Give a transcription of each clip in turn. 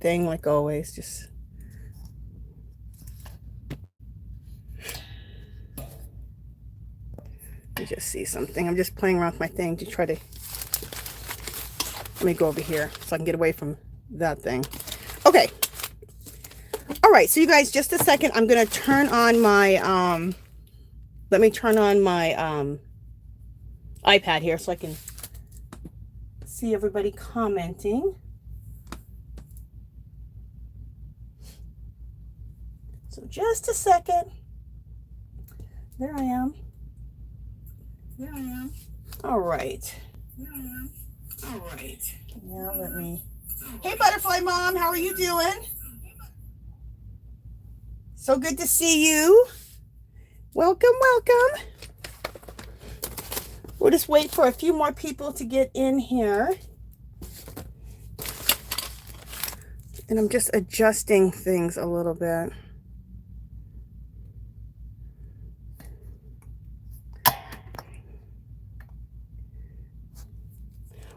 thing like always. Just let me just see something. I'm just playing around with my thing to try to, let me go over here so I can get away from that thing. Okay. All right, so you guys, just a second. I'm gonna turn on my let me turn on my iPad here so I can see everybody commenting. So just a second. There I am. There I am. All right. There I am. All right. Now let me. Hey, Butterfly Mom, how are you doing? So good to see you. Welcome, welcome. We'll just wait for a few more people to get in here. And I'm just adjusting things a little bit.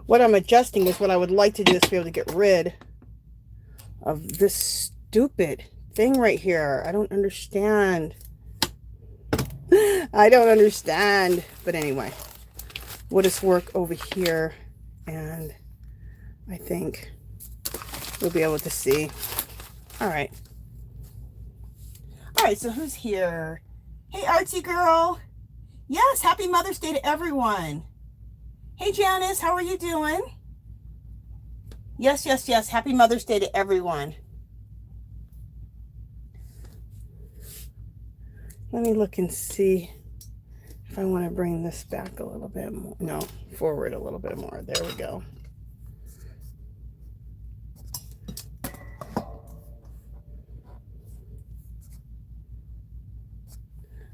What I'm adjusting is what I would like to do is be able to get rid of this stupid thing right here. I don't understand. I don't understand. But anyway, we'll just work over here and I think we'll be able to see. All right. All right, so who's here? Hey, Artsy girl. Yes, happy Mother's Day to everyone. Hey, Janice, how are you doing? Yes, yes, yes. Happy Mother's Day to everyone. Let me look and see if I want to bring this back a little bit more. No, forward a little bit more. There we go.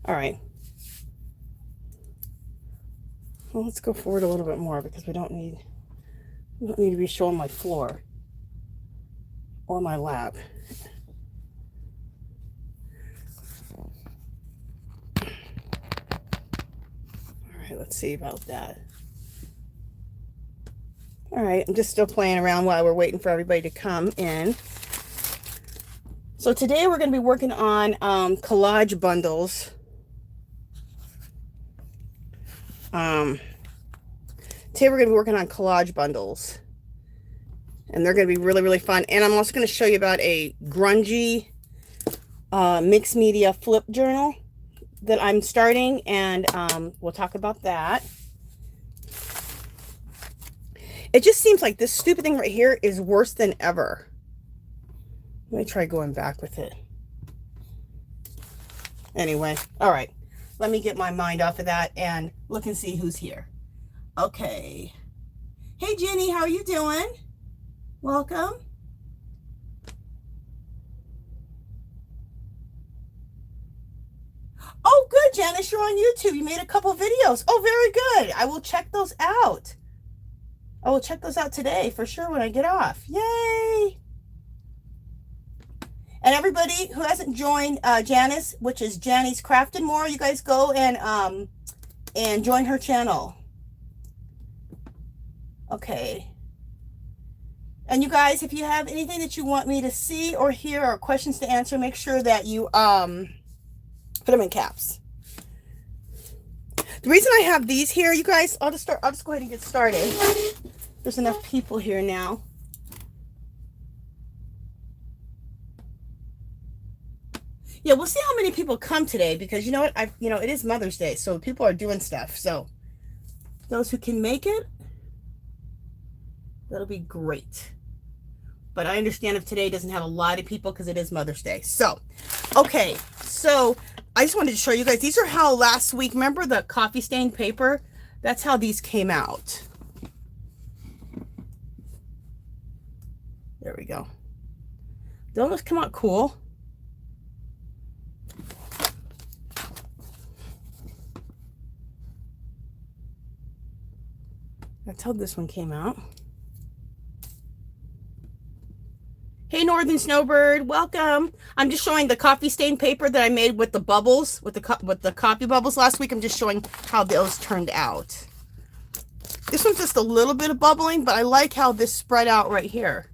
All right. Well, let's go forward a little bit more because we don't need to be showing my floor or my lap. All right, let's see about that. All right, I'm just still playing around while we're waiting for everybody to come in. So today we're going to be working on collage bundles. Today we're going to be working on collage bundles. And they're going to be really, really fun. And I'm also going to show you about a grungy mixed media flip journal that I'm starting. And we'll talk about that. It just seems like this stupid thing right here is worse than ever. Let me try going back with it. Anyway, all right. Let me get my mind off of that and look and see who's here. Okay. Hey, Jenny, how are you doing? Welcome. Oh, good, Janice. You're on YouTube. You made a couple videos. Oh, very good. I will check those out. I will check those out today for sure when I get off. Yay. And everybody who hasn't joined Janice, which is Janice Crafted More, you guys go and join her channel. Okay. And you guys, if you have anything that you want me to see or hear or questions to answer, make sure that you put them in caps. The reason I have these here, you guys, I'll just go ahead and get started. There's enough people here now. Yeah, we'll see how many people come today because you know what? It is Mother's Day, so people are doing stuff. So those who can make it, that'll be great. But I understand if today doesn't have a lot of people because it is Mother's Day. So, okay. So I just wanted to show you guys. These are how last week, remember the coffee stained paper? That's how these came out. There we go. Don't those come out cool? That's how this one came out. Hey, Northern Snowbird, welcome. I'm just showing the coffee stain paper that I made with the bubbles, with the coffee bubbles last week. I'm just showing how those turned out. This one's just a little bit of bubbling, but I like how this spread out right here.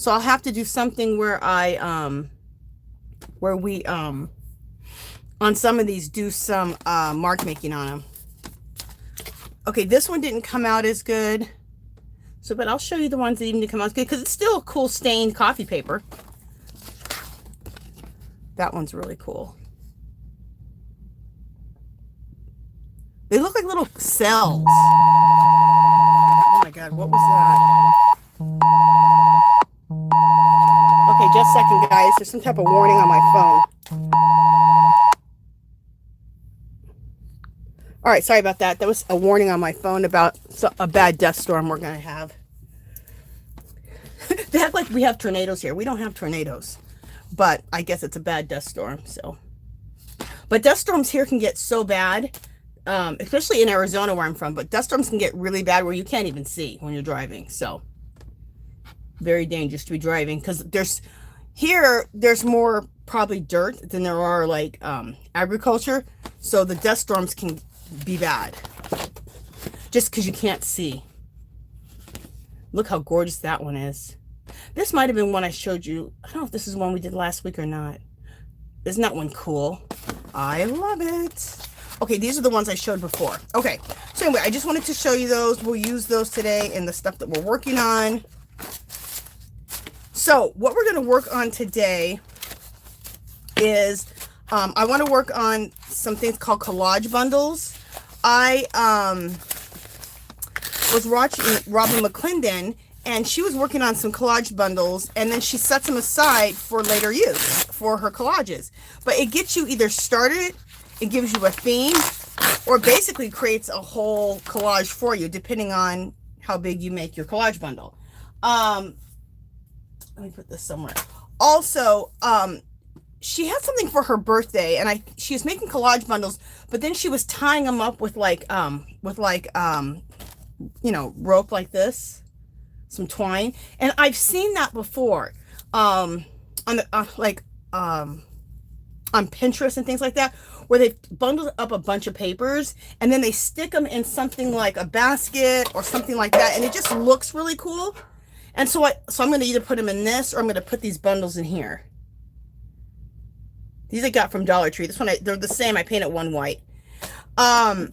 So I'll have to do something where where we, on some of these do some, mark making on them. Okay, this one didn't come out as good. So, but I'll show you the ones that even didn't come out as good because it's still a cool stained coffee paper. That one's really cool. They look like little cells. Oh my God, what was that? Okay, just a second, guys. There's some type of warning on my phone. All right, sorry about that. That was a warning on my phone about a bad dust storm we're going to have. They act like we have tornadoes here. We don't have tornadoes, but I guess it's a bad dust storm. So, but dust storms here can get so bad, especially in Arizona where I'm from, but dust storms can get really bad where you can't even see when you're driving. So very dangerous to be driving because there's more probably dirt than there are like agriculture. So the dust storms can be bad just because you can't see. Look how gorgeous that one is. This might have been one I showed you. I don't know if this is one we did last week or not. Isn't that one cool? I love it. Okay, these are the ones I showed before. Okay, so anyway, I just wanted to show you those. We'll use those today in the stuff that we're working on. So what we're going to work on today is I want to work on some things called collage bundles. I was watching Robin McClendon, and she was working on some collage bundles, and then she sets them aside for later use for her collages. But it gets you either started, it gives you a theme, or basically creates a whole collage for you, depending on how big you make your collage bundle. Let me put this somewhere. Also, she had something for her birthday, and she was making collage bundles, but then she was tying them up with like you know, rope like this, some twine, and I've seen that before, on the on Pinterest and things like that, where they bundle up a bunch of papers and then they stick them in something like a basket or something like that, and it just looks really cool. And so I'm going to either put them in this, or I'm going to put these bundles in here. These I got from Dollar Tree. This one, they're the same. I painted one white. I've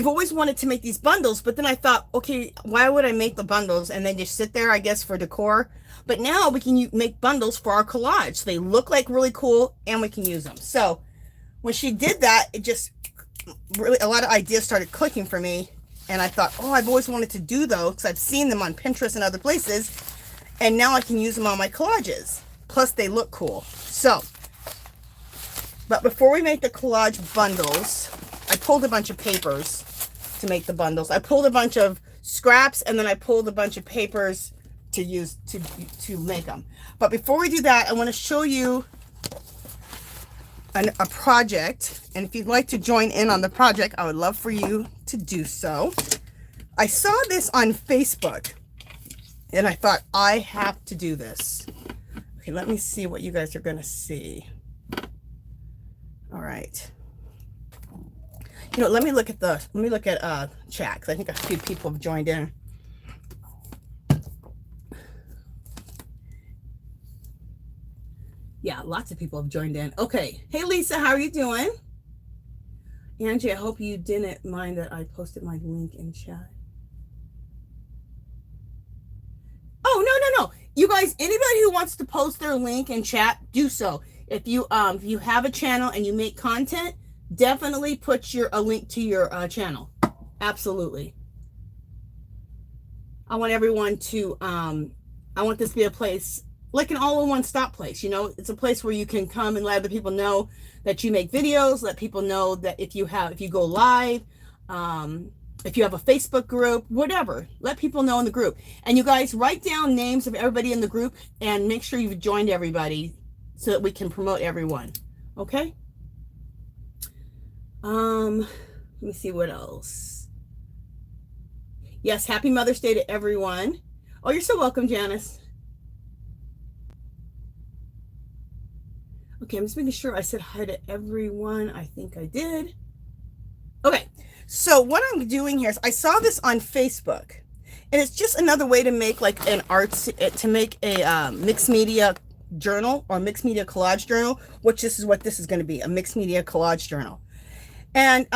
always wanted to make these bundles, but then I thought, okay, why would I make the bundles and then just sit there, I guess, for decor? But now we can make bundles for our collage. So they look like really cool, and we can use them. So when she did that, it just really, a lot of ideas started clicking for me. And I thought, oh, I've always wanted to do those because I've seen them on Pinterest and other places. And now I can use them on my collages. Plus, they look cool. So, but before we make the collage bundles, I pulled a bunch of papers to make the bundles. I pulled a bunch of scraps, and then I pulled a bunch of papers to use to make them. But before we do that, I want to show you a project, and if you'd like to join in on the project, I would love for you to do so. I saw this on Facebook, and I thought, I have to do this. Okay, let me see what you guys are going to see. All right. You know, let me look at chat, because I think a few people have joined in. Yeah, lots of people have joined in. Okay. Hey, Lisa, how are you doing? Angie, I hope you didn't mind that I posted my link in chat. Oh, no. You guys, anybody who wants to post their link in chat, do so. If you have a channel and you make content, definitely put a link to your channel. Absolutely. I want everyone to, I want this to be a place, like an all-in-one stop place, you know. It's a place where you can come and let other people know that you make videos, let people know that if you go live, if you have a Facebook group, whatever, let people know in the group. And you guys write down names of everybody in the group and make sure you've joined everybody so that we can promote everyone. Okay? Let me see what else. Yes, happy Mother's Day to everyone. Oh, you're so welcome, Janice. Okay, I'm just making sure I said hi to everyone. I think I did. Okay, so what I'm doing here is I saw this on Facebook, And it's just another way to make like an arts, to make a mixed media journal or mixed media collage journal, which this is what this is going to be, a mixed media collage journal. And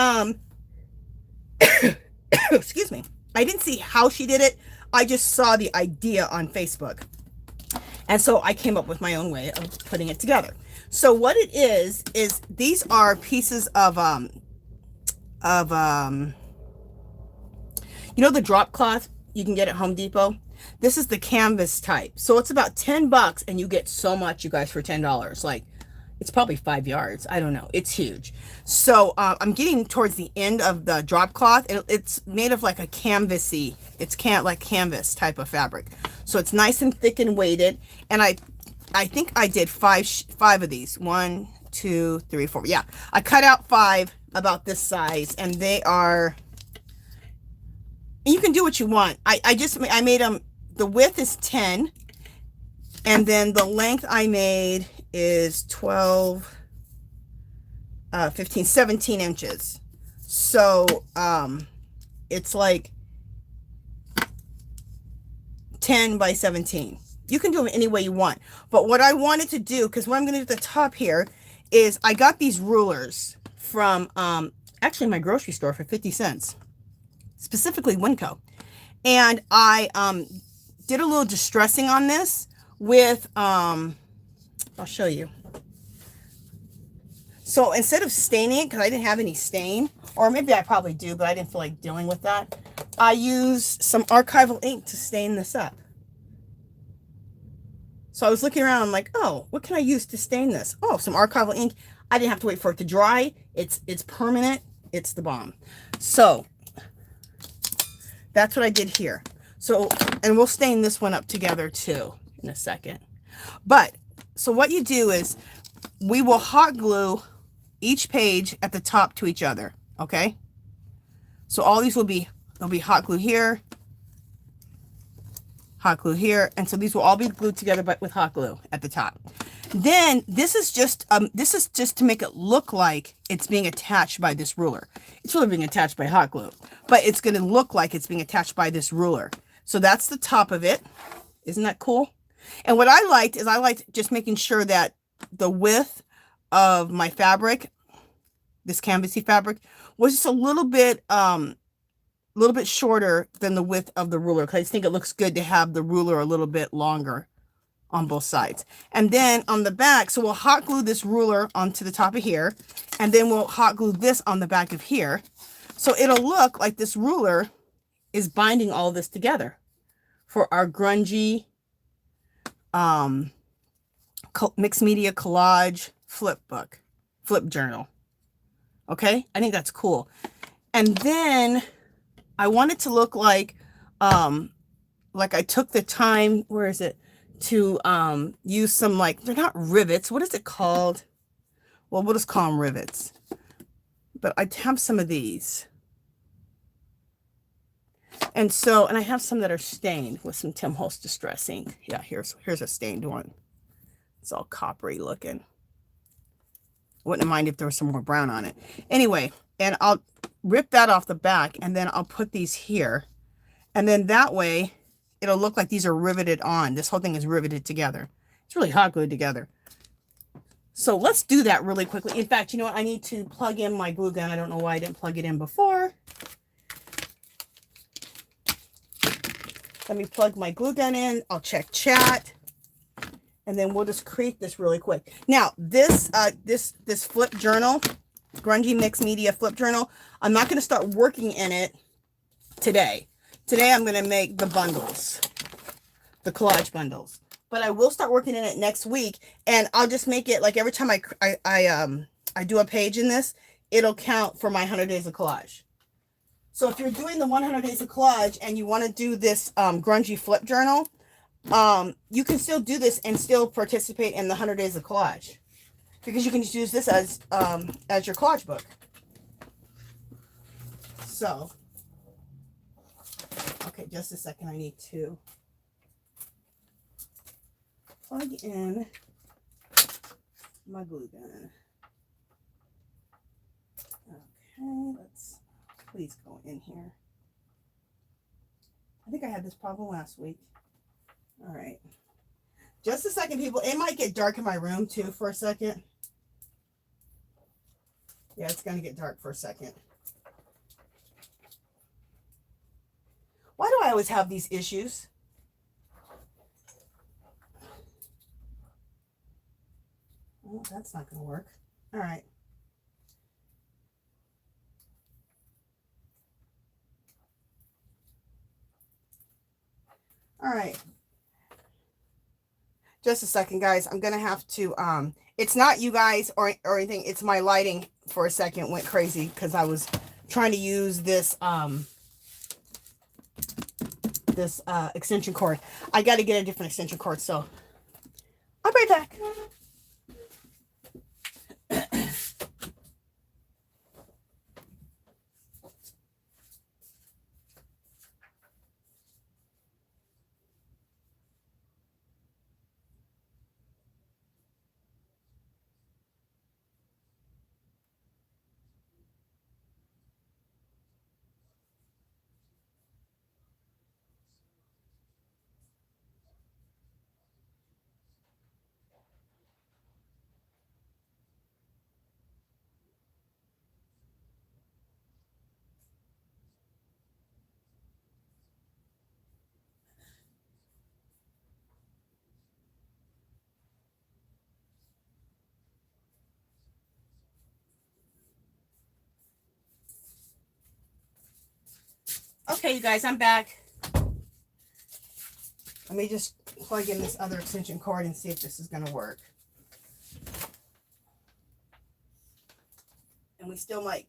excuse me, I didn't see how she did it. I just saw the idea on Facebook. And so I came up with my own way of putting it together. So what it is these are pieces of you know, the drop cloth you can get at Home Depot. This is the canvas type. So it's about $10 and you get so much, you guys, for $10. Like, it's probably 5 yards. I don't know. It's huge. So I'm getting towards the end of the drop cloth. It's made of like a canvasy, like canvas type of fabric. So it's nice and thick and weighted. And I think I did five of these. 1, 2, 3, 4. Yeah, I cut out 5 about this size, and they are, you can do what you want. I made them, the width is 10, and then the length I made is 12, 15, 17 inches. So it's like 10 by 17. You can do them any way you want. But what I wanted to do, because what I'm going to do at the top here is I got these rulers from actually my grocery store for 50 cents, specifically Winco. And I did a little distressing on this with, I'll show you. So instead of staining it, because I didn't have any stain, or maybe I probably do, but I didn't feel like dealing with that, I used some archival ink to stain this up. So I was looking around, I'm like, oh, what can I use to stain this? Oh, some archival ink. I didn't have to wait for it to dry. It's permanent. It's the bomb. So that's what I did here. So, and we'll stain this one up together too in a second. But, so what you do is we will hot glue each page at the top to each other, okay? So all these will be, there'll be hot glue here, hot glue here, and so these will all be glued together but with hot glue at the top. Then this is just to make it look like it's being attached by this ruler. It's really being attached by hot glue, but it's going to look like it's being attached by this ruler. So that's the top of it. Isn't that cool? And what I liked is I liked just making sure that the width of my fabric, this canvasy fabric, was just a little bit shorter than the width of the ruler, because I just think it looks good to have the ruler a little bit longer on both sides. And then on the back, so we'll hot glue this ruler onto the top of here, and then we'll hot glue this on the back of here. So it'll look like this ruler is binding all this together for our grungy mixed media collage flip journal. Okay, I think that's cool. And then I want it to look like I took the time, where is it, to use some, like, they're not rivets. What is it called? Well, we'll just call them rivets. But I have some of these. And so, and I have some that are stained with some Tim Holtz Distress ink. Yeah, here's a stained one. It's all coppery looking. Wouldn't mind if there was some more brown on it. Anyway, and I'll rip that off the back, and then I'll put these here. And then that way, it'll look like these are riveted on. This whole thing is riveted together. It's really hot glued together. So let's do that really quickly. In fact, you know what? I need to plug in my glue gun. I don't know why I didn't plug it in before. Let me plug my glue gun in. I'll check chat. And then we'll just create this really quick. Now, this flip journal, Grungy Mixed Media Flip Journal, I'm not going to start working in it today. Today, I'm going to make the bundles, the collage bundles. But I will start working in it next week. And I'll just make it like every time I do a page in this, it'll count for my 100 days of collage. So if you're doing the 100 days of collage and you want to do this grungy flip journal, you can still do this and still participate in the 100 days of collage, because you can just use this as your collage book. So, okay, just a second. I need to plug in my glue gun. Okay, let's please go in here. I think I had this problem last week. All right. Just a second, people. It might get dark in my room too for a second. Yeah, it's going to get dark for a second. Why do I always have these issues? Oh, that's not going to work. All right. All right. Just a second, guys. I'm going to have to, it's not you guys or anything. It's my lighting for a second went crazy because I was trying to use this, extension cord. I got to get a different extension cord. So I'll be right back. Okay, you guys, I'm back. Let me just plug in this other extension cord and see if this is going to work. And we still might.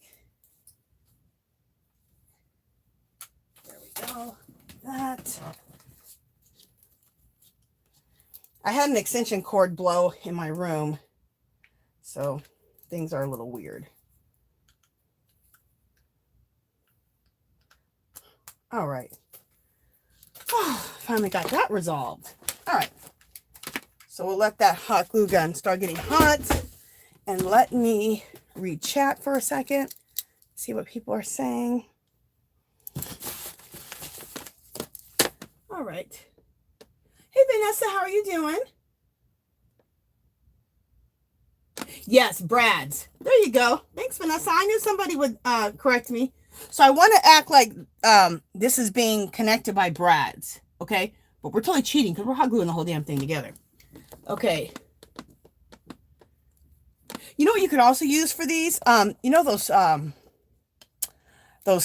There we go. That. I had an extension cord blow in my room, so things are a little weird. All right. Oh, finally got that resolved. All right. So we'll let that hot glue gun start getting hot. And let me read chat for a second. See what people are saying. All right. Hey, Vanessa, how are you doing? Yes, Brad's. There you go. Thanks, Vanessa. I knew somebody would correct me. So I want to act like this is being connected by Brad's, okay? But we're totally cheating because we're hot gluing the whole damn thing together. Okay. You know what you could also use for these? You know those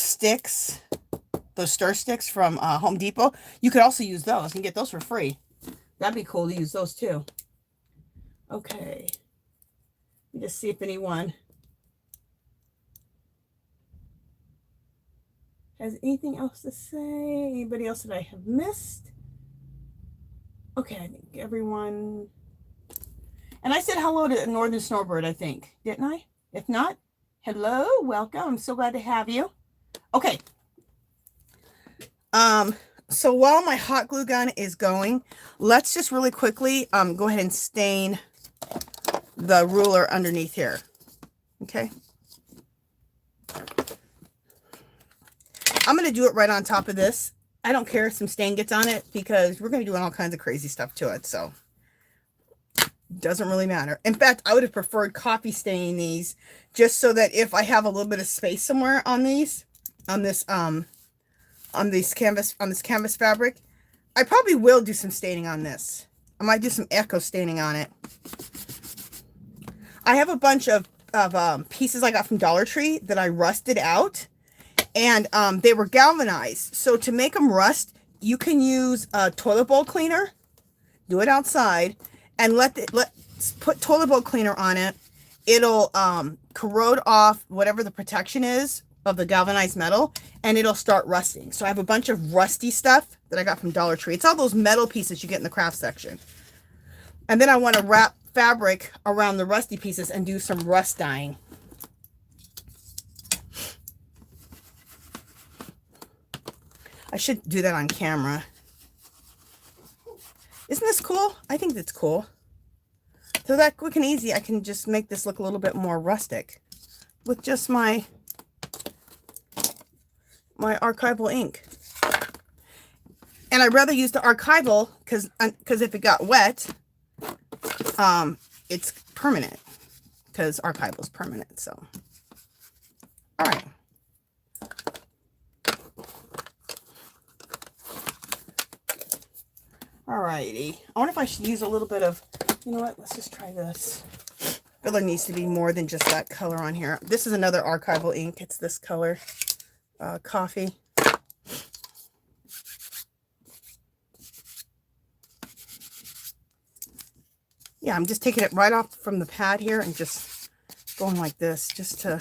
sticks, those stir sticks from Home Depot? You could also use those. You can get those for free. That'd be cool to use those too. Okay. Let me just see if anyone has anything else to say. Anybody else that I have missed? Okay, I think everyone. And I said hello to Northern Snowbird, I think. Didn't I? If not, hello, welcome. I'm so glad to have you. Okay. So while my hot glue gun is going, let's just really quickly go ahead and stain the ruler underneath here. Okay. I'm going to do it right on top of this. I don't care if some stain gets on it because we're going to be doing all kinds of crazy stuff to it. So doesn't really matter. In fact, I would have preferred coffee staining these just so that if I have a little bit of space somewhere on these, on this canvas fabric, I probably will do some staining on this. I might do some echo staining on it. I have a bunch of pieces I got from Dollar Tree that I rusted out. And they were galvanized. So to make them rust, you can use a toilet bowl cleaner. Do it outside. And put toilet bowl cleaner on it. It'll corrode off whatever the protection is of the galvanized metal. And it'll start rusting. So I have a bunch of rusty stuff that I got from Dollar Tree. It's all those metal pieces you get in the craft section. And then I want to wrap fabric around the rusty pieces and do some rust dyeing. I should do that on camera. Isn't this cool? I think that's cool. So that quick and easy, I can just make this look a little bit more rustic with just my archival ink. And I'd rather use the archival because if it got wet, it's permanent, because archival is permanent. So, all right. Alrighty. I wonder if I should use a little bit of, you know what, let's just try this. But there needs to be more than just that color on here. This is another archival ink. It's this color, coffee. Yeah, I'm just taking it right off from the pad here and just going like this, just to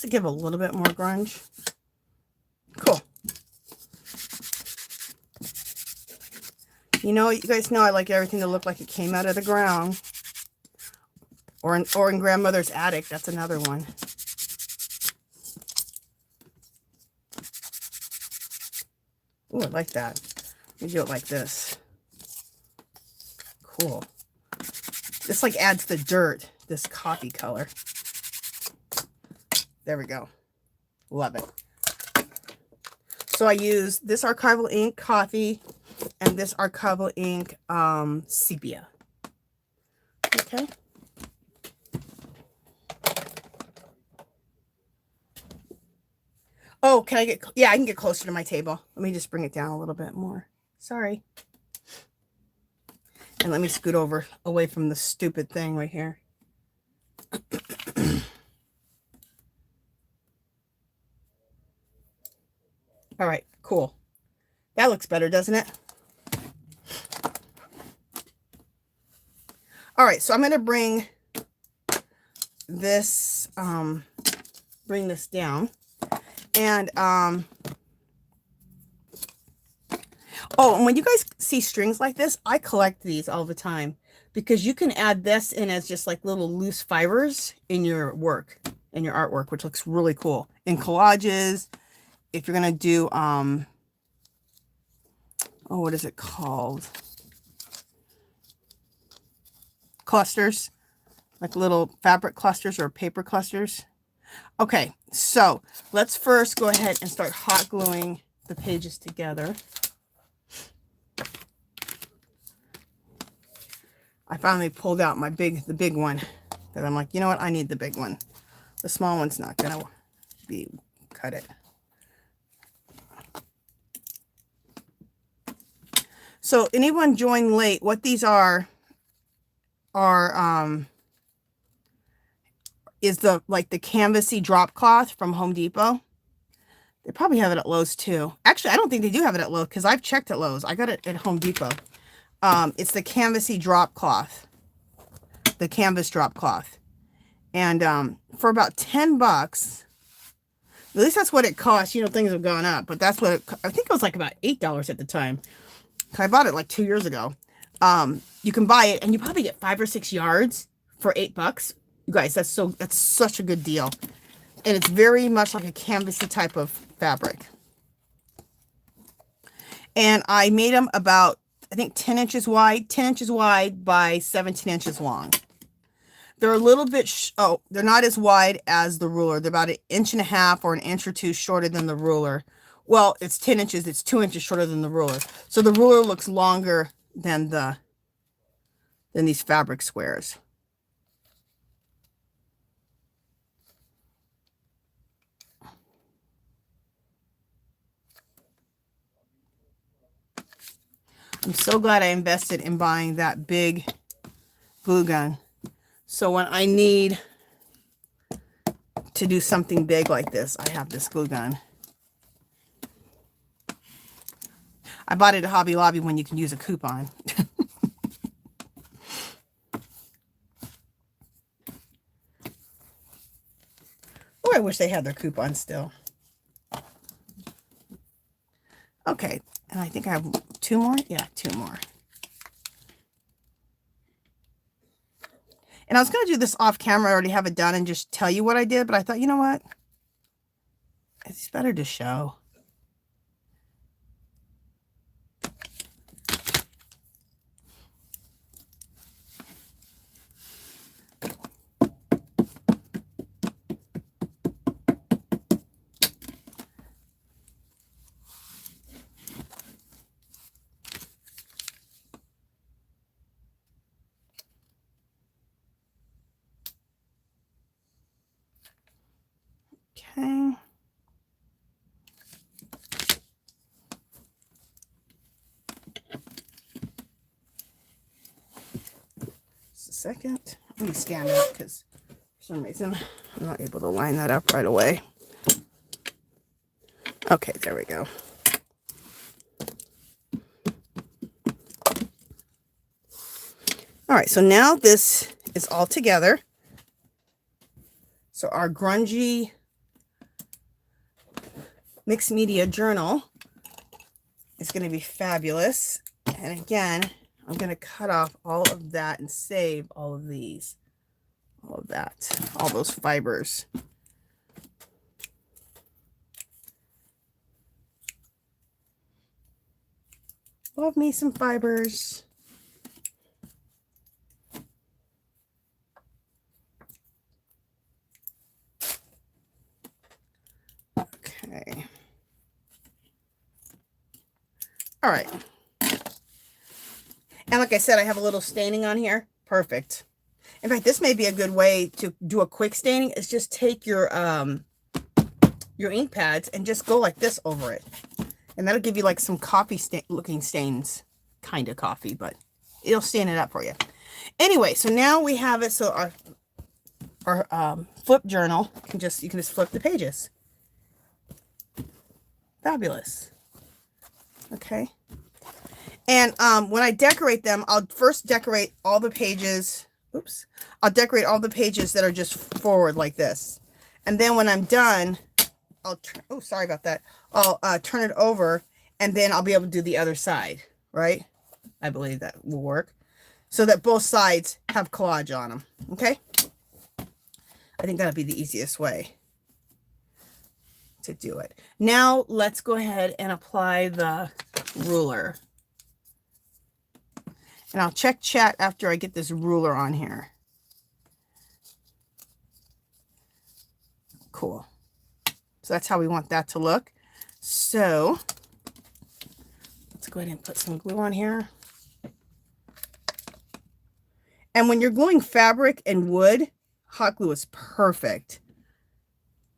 give a little bit more grunge. Cool. You know, you guys know I like everything to look like it came out of the ground. Or in grandmother's attic. That's another one. Oh, I like that. Let me do it like this. Cool. This like adds the dirt, this coffee color. There we go. Love it. So I use this archival ink, coffee, and this archival ink, sepia. Okay. Oh, can I get, yeah, I can get closer to my table. Let me just bring it down a little bit more. Sorry. And let me scoot over away from the stupid thing right here. All right, cool. That looks better, doesn't it? All right, so I'm going to bring this down. And, oh, and when you guys see strings like this, I collect these all the time because you can add this in as just like little loose fibers in your work, in your artwork, which looks really cool. In collages, if you're going to do, oh, what is it called? Clusters, like little fabric clusters or paper clusters. Okay, so let's first go ahead and start hot gluing the pages together. I finally pulled out my the big one, that I'm like, you know what, I need the big one. The small one's not gonna cut it. So anyone join late, what these are is the canvasy drop cloth from Home Depot. They probably have it at Lowe's too. Actually, I don't think they do have it at Lowe's because I've checked at Lowe's. I got it at Home Depot. It's the canvasy drop cloth, the canvas drop cloth. And for about 10 bucks, at least that's what it costs. You know, things have gone up, but that's what I think it was like about $8 at the time. I bought it like 2 years ago. You can buy it and you probably get 5 or 6 yards for $8. You guys, that's such a good deal. And it's very much like a canvasy type of fabric. And I made them about, I think 10 inches wide by 17 inches long. They're a little bit, they're not as wide as the ruler. They're about 1.5 inches or 1 inch or 2 shorter than the ruler. Well, it's 10 inches. It's 2 inches shorter than the ruler. So the ruler looks longer than these fabric squares. I'm so glad I invested in buying that big glue gun. So when I need to do something big like this, I have this glue gun. I bought it at Hobby Lobby when you can use a coupon. Oh, I wish they had their coupon still. Okay, and I think I have 2 more. Yeah, 2 more. And I was going to do this off camera. I already have it done and just tell you what I did. But I thought, you know what? It's better to show. second. Let me stand up because for some reason I'm not able to line that up right away. Okay, there we go. All right, so now this is all together. So our Grungy mixed media journal is going to be fabulous. And again, I'm going to cut off all of that and save all of these, all of that, all those fibers. Love me some fibers. Okay. All right. And like I said, I have a little staining on here. Perfect. In fact, this may be a good way to do a quick staining is just take your ink pads and just go like this over it. And that'll give you like some coffee looking stains. Kind of coffee, but it'll stain it up for you. Anyway, so now we have it. So our flip journal you can just flip the pages. Fabulous. Okay. And when I decorate them, I'll first decorate all the pages. Oops. I'll decorate all the pages that are just forward like this. And then when I'm done, oh, sorry about that. I'll turn it over and then I'll be able to do the other side, right? I believe that will work. So that both sides have collage on them. Okay. I think that'll be the easiest way to do it. Now let's go ahead and apply the ruler. And I'll check chat after I get this ruler on here. Cool. So that's how we want that to look. So let's go ahead and put some glue on here. And when you're gluing fabric and wood, hot glue is perfect.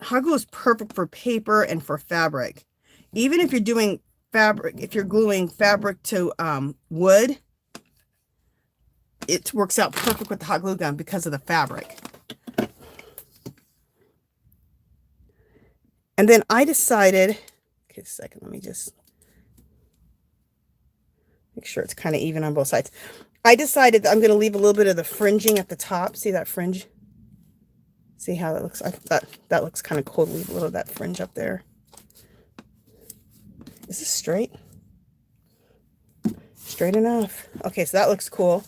Hot glue is perfect for paper and for fabric. Even if you're doing fabric, if you're gluing fabric to wood, it works out perfect with the hot glue gun because of the fabric. And then I decided, okay, a second, let me just make sure it's kind of even on both sides. I decided that I'm going to leave a little bit of the fringing at the top. See that fringe? See how that looks? I thought that looks kind of cool to leave a little of that fringe up there. Is this straight? Straight enough. Okay, so that looks cool.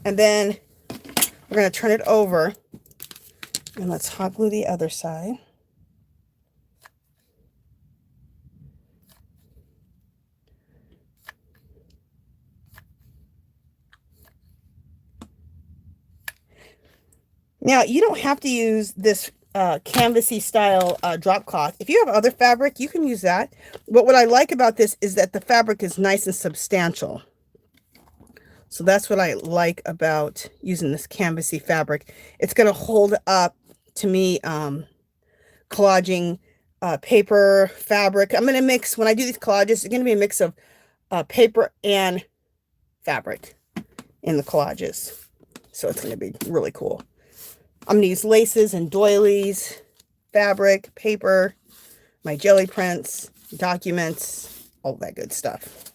And then we're going to turn it over. And let's hot glue the other side. Now, you don't have to use this canvasy style drop cloth. If you have other fabric, you can use that. But what I like about this is that the fabric is nice and substantial. So that's what I like about using this canvasy fabric. It's going to hold up, to me, collaging paper, fabric. I'm going to mix, when I do these collages, it's going to be a mix of paper and fabric in the collages. So it's going to be really cool. I'm going to use laces and doilies, fabric, paper, my jelly prints, documents, all that good stuff.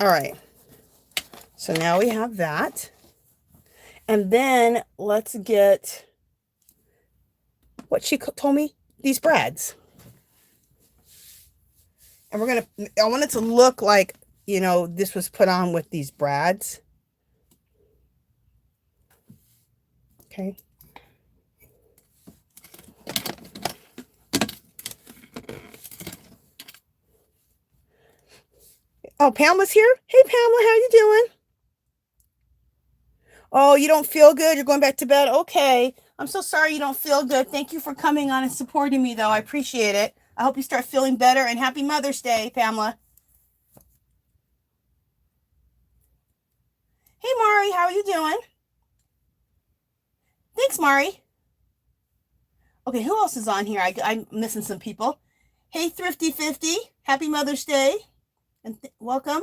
All right. So now we have that. And then let's get what she told me, these brads. And we're going to, I want it to look like, you know, this was put on with these brads. Okay. Oh, Pamela's here. Hey, Pamela, how you doing? Oh, you don't feel good? You're going back to bed? Okay. I'm so sorry you don't feel good. Thank you for coming on and supporting me, though. I appreciate it. I hope you start feeling better, and happy Mother's Day, Pamela. Hey, Mari, how are you doing? Thanks, Mari. Okay, who else is on here? I'm missing some people. Hey, Thrifty50, happy Mother's Day, and welcome.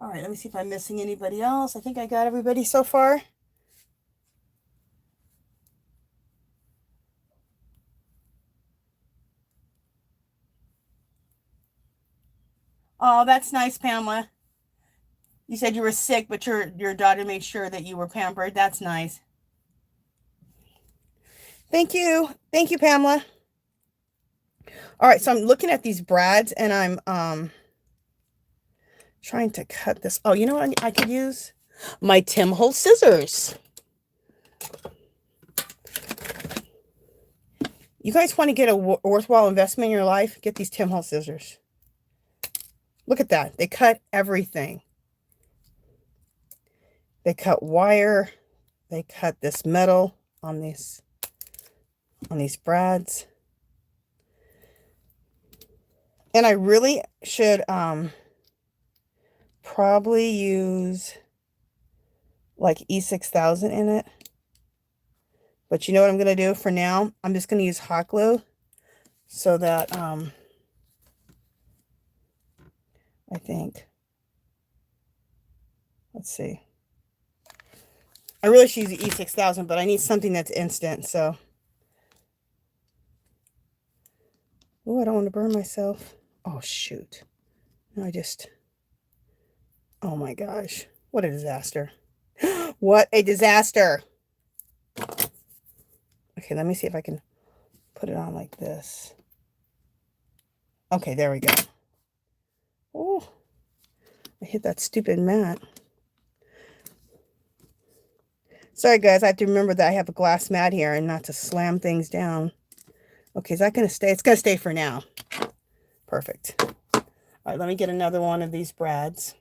All right, let me see if I'm missing anybody else. I think I got everybody so far. Oh, that's nice, Pamela. You said you were sick, but your daughter made sure that you were pampered. That's nice. Thank you. Thank you, Pamela. All right, so I'm looking at these brads and I'm trying to cut this. Oh, you know what I could use? My Tim Holtz scissors. You guys want to get a worthwhile investment in your life? Get these Tim Holtz scissors. Look at that. They cut everything. They cut wire. They cut this metal on these brads. And I really should probably use like E6000 in it. But you know what I'm going to do for now? I'm just going to use hot glue so that I think, let's see. I really should use E6000, but I need something that's instant, so. Oh, I don't want to burn myself. Oh, shoot. No, oh my gosh. What a disaster. What a disaster. Okay, let me see if I can put it on like this. Okay, there we go. Oh, I hit that stupid mat. Sorry, guys. I have to remember that I have a glass mat here and not to slam things down. Okay, is that going to stay? It's going to stay for now. Perfect. All right, let me get another one of these brads.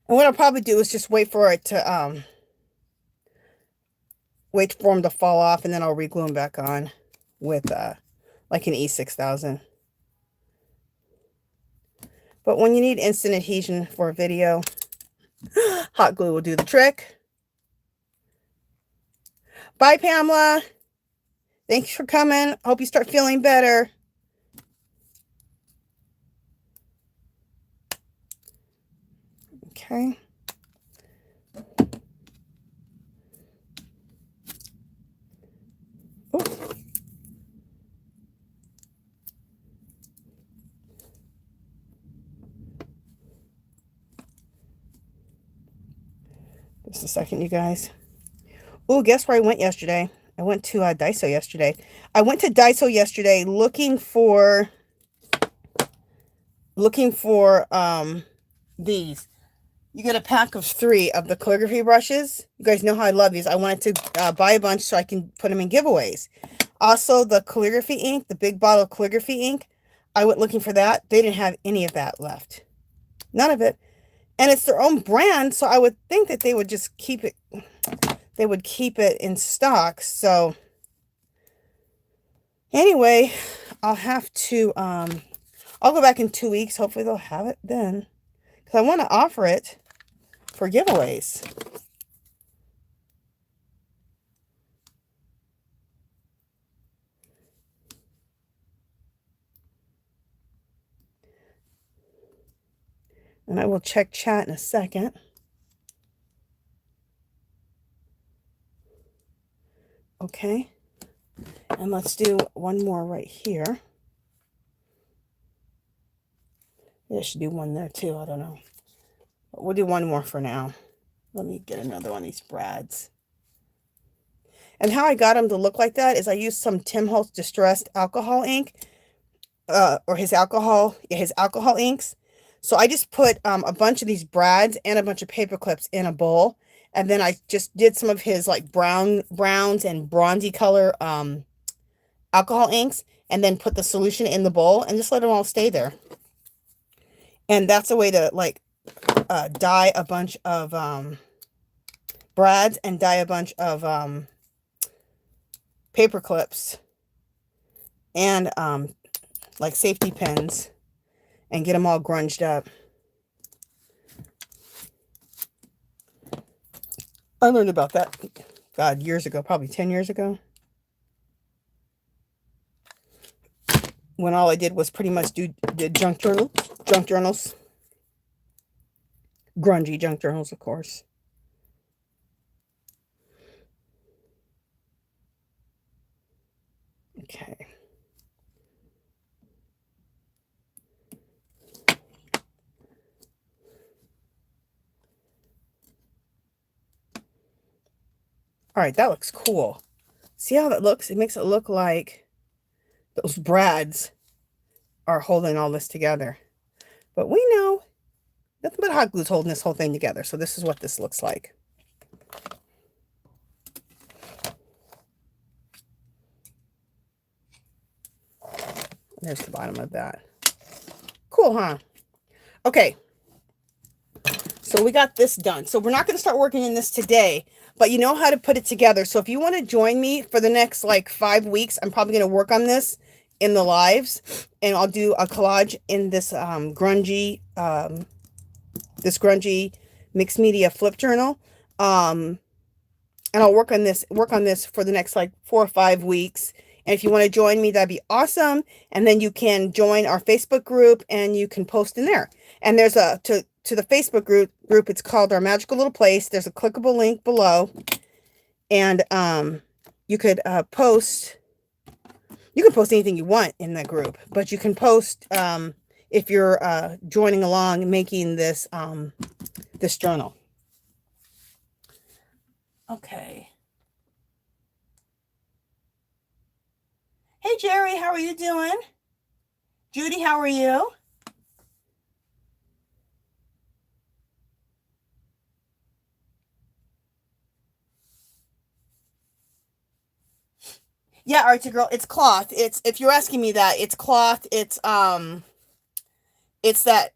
And what I'll probably do is just wait for it to, wait for them to fall off, and then I'll re-glue them back on with, like an E6000. But when you need instant adhesion for a video, hot glue will do the trick. Bye, Pamela. Thanks for coming. Hope you start feeling better. Okay. Oh. Just a second, you guys. Oh, guess where I went yesterday? I went to Daiso yesterday. I went to Daiso yesterday looking for these. You get a pack of 3 of the calligraphy brushes. You guys know how I love these. I wanted to buy a bunch so I can put them in giveaways. Also, the calligraphy ink, the big bottle of calligraphy ink. I went looking for that. They didn't have any of that left. None of it. And it's their own brand, so I would think that they would just keep it. They would keep it in stock. So anyway, I'll have to, I'll go back in 2 weeks. Hopefully they'll have it then. Because I want to offer it for giveaways. And I will check chat in a second. Okay. And let's do one more right here. I should do one there too. I don't know. But we'll do one more for now. Let me get another one of these brads. And how I got them to look like that is I used some Tim Holtz Distressed alcohol ink. Or his alcohol inks. So I just put a bunch of these brads and a bunch of paper clips in a bowl. And then I just did some of his like browns and bronzy color alcohol inks. And then put the solution in the bowl and just let them all stay there. And that's a way to like dye a bunch of brads and dye a bunch of paper clips. And like safety pins. And get them all grunged up. I learned about that, God, years ago, probably 10 years ago. when all I did was pretty much do junk journals, grungy junk journals, of course. Okay. All right, that looks cool. See how that looks? It makes it look like those brads are holding all this together. But we know nothing but hot glue is holding this whole thing together. So this is what this looks like. There's the bottom of that. Cool, huh? Okay. So we got this done. So we're not going to start working in this today, but you know how to put it together. So if you want to join me for the next like 5 weeks, I'm probably going to work on this in the lives, and I'll do a collage in this grungy mixed media flip journal. And I'll work on this for the next like 4 or 5 weeks. And if you want to join me, that'd be awesome. And then you can join our Facebook group and you can post in there. And there's to the Facebook group, it's called Our Magical Little Place. There's a clickable link below. And you could post anything you want in that group, but you can post if you're joining along making this this journal. Okay. Hey Jerry, how are you doing? Judy, how are you? Yeah, Artie girl, it's cloth. It's, if you're asking me that, it's cloth. It's that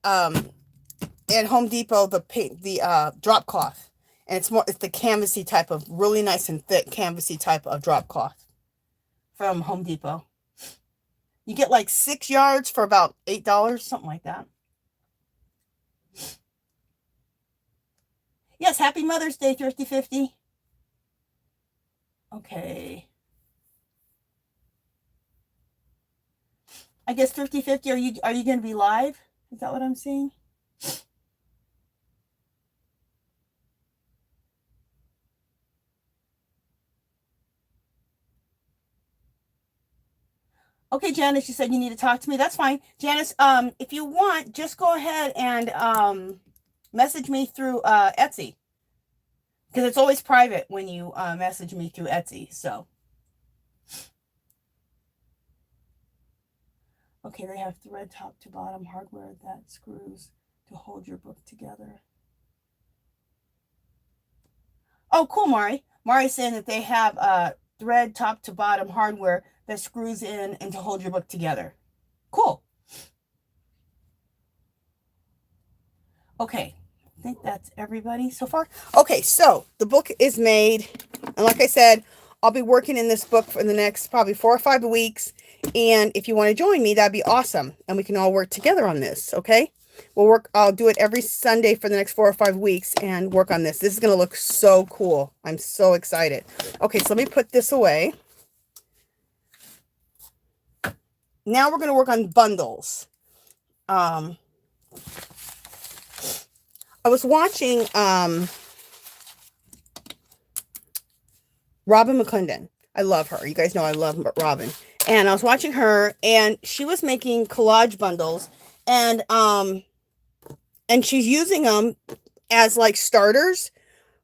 at Home Depot, the drop cloth. And it's the canvasy type of, really nice and thick canvasy type of drop cloth from Home Depot. You get like 6 yards for about $8, something like that. Yes, happy Mother's Day, Thrifty 50. Okay. I guess Thrifty 50, are you going to be live? Is that what I'm seeing? Okay, Janice, you said you need to talk to me. That's fine. Janice, if you want, just go ahead and message me through Etsy. Because it's always private when you message me through Etsy. So. Okay, they have thread top to bottom hardware that screws to hold your book together. Oh, cool, Mari. Mari's saying that they have thread top to bottom hardware that screws in and to hold your book together. Cool. Okay, I think that's everybody so far. Okay, so the book is made, and like I said, I'll be working in this book for the next probably 4 or 5 weeks. And if you want to join me, that'd be awesome. And we can all work together on this, okay? I'll do it every Sunday for the next 4 or 5 weeks and work on this. This is going to look so cool. I'm so excited. Okay, so let me put this away. Now we're going to work on bundles. I was watching Robin McClendon. I love her. You guys know I love Robin. And I was watching her, and she was making collage bundles, and she's using them as like starters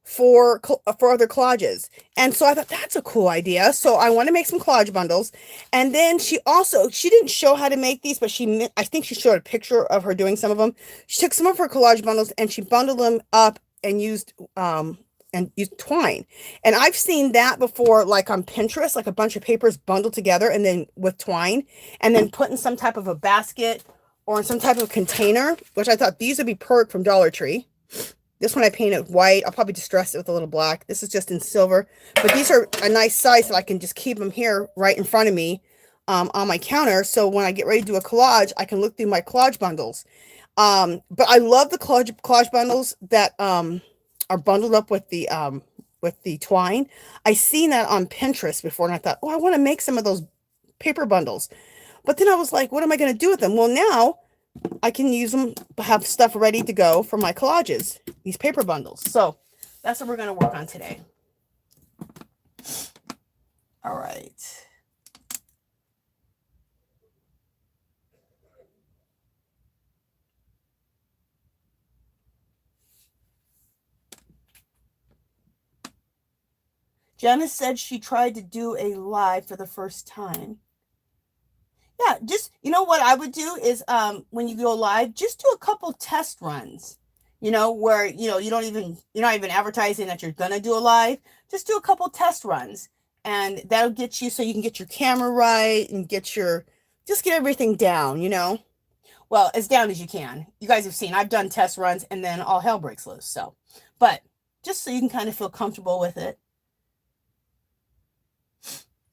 for other collages. And so I thought that's a cool idea. So I want to make some collage bundles. And then she didn't show how to make these, but I think she showed a picture of her doing some of them. She took some of her collage bundles and she bundled them up and used twine. And I've seen that before, like on Pinterest, like a bunch of papers bundled together and then with twine and then put in some type of a basket or in some type of container, which I thought these would be perfect from Dollar Tree. This one I painted white. I'll probably distress it with a little black. This is just in silver, but these are a nice size that I can just keep them here right in front of me on my counter. So when I get ready to do a collage, I can look through my collage bundles. But I love the collage bundles that are bundled up with the twine. I seen that on Pinterest before, and I thought, oh, I want to make some of those paper bundles. But then I was like, what am I going to do with them? Well, now I can use them, have stuff ready to go for my collages, these paper bundles. So that's what we're going to work on today. All right. Janice said she tried to do a live for the first time. Yeah, just, you know what I would do is when you go live, just do a couple test runs, you know, where, you know, you're not even advertising that you're going to do a live. Just do a couple test runs, and that'll get you so you can get your camera right and just get everything down, you know. Well, as down as you can. You guys have seen, I've done test runs and then all hell breaks loose. So, but just so you can kind of feel comfortable with it.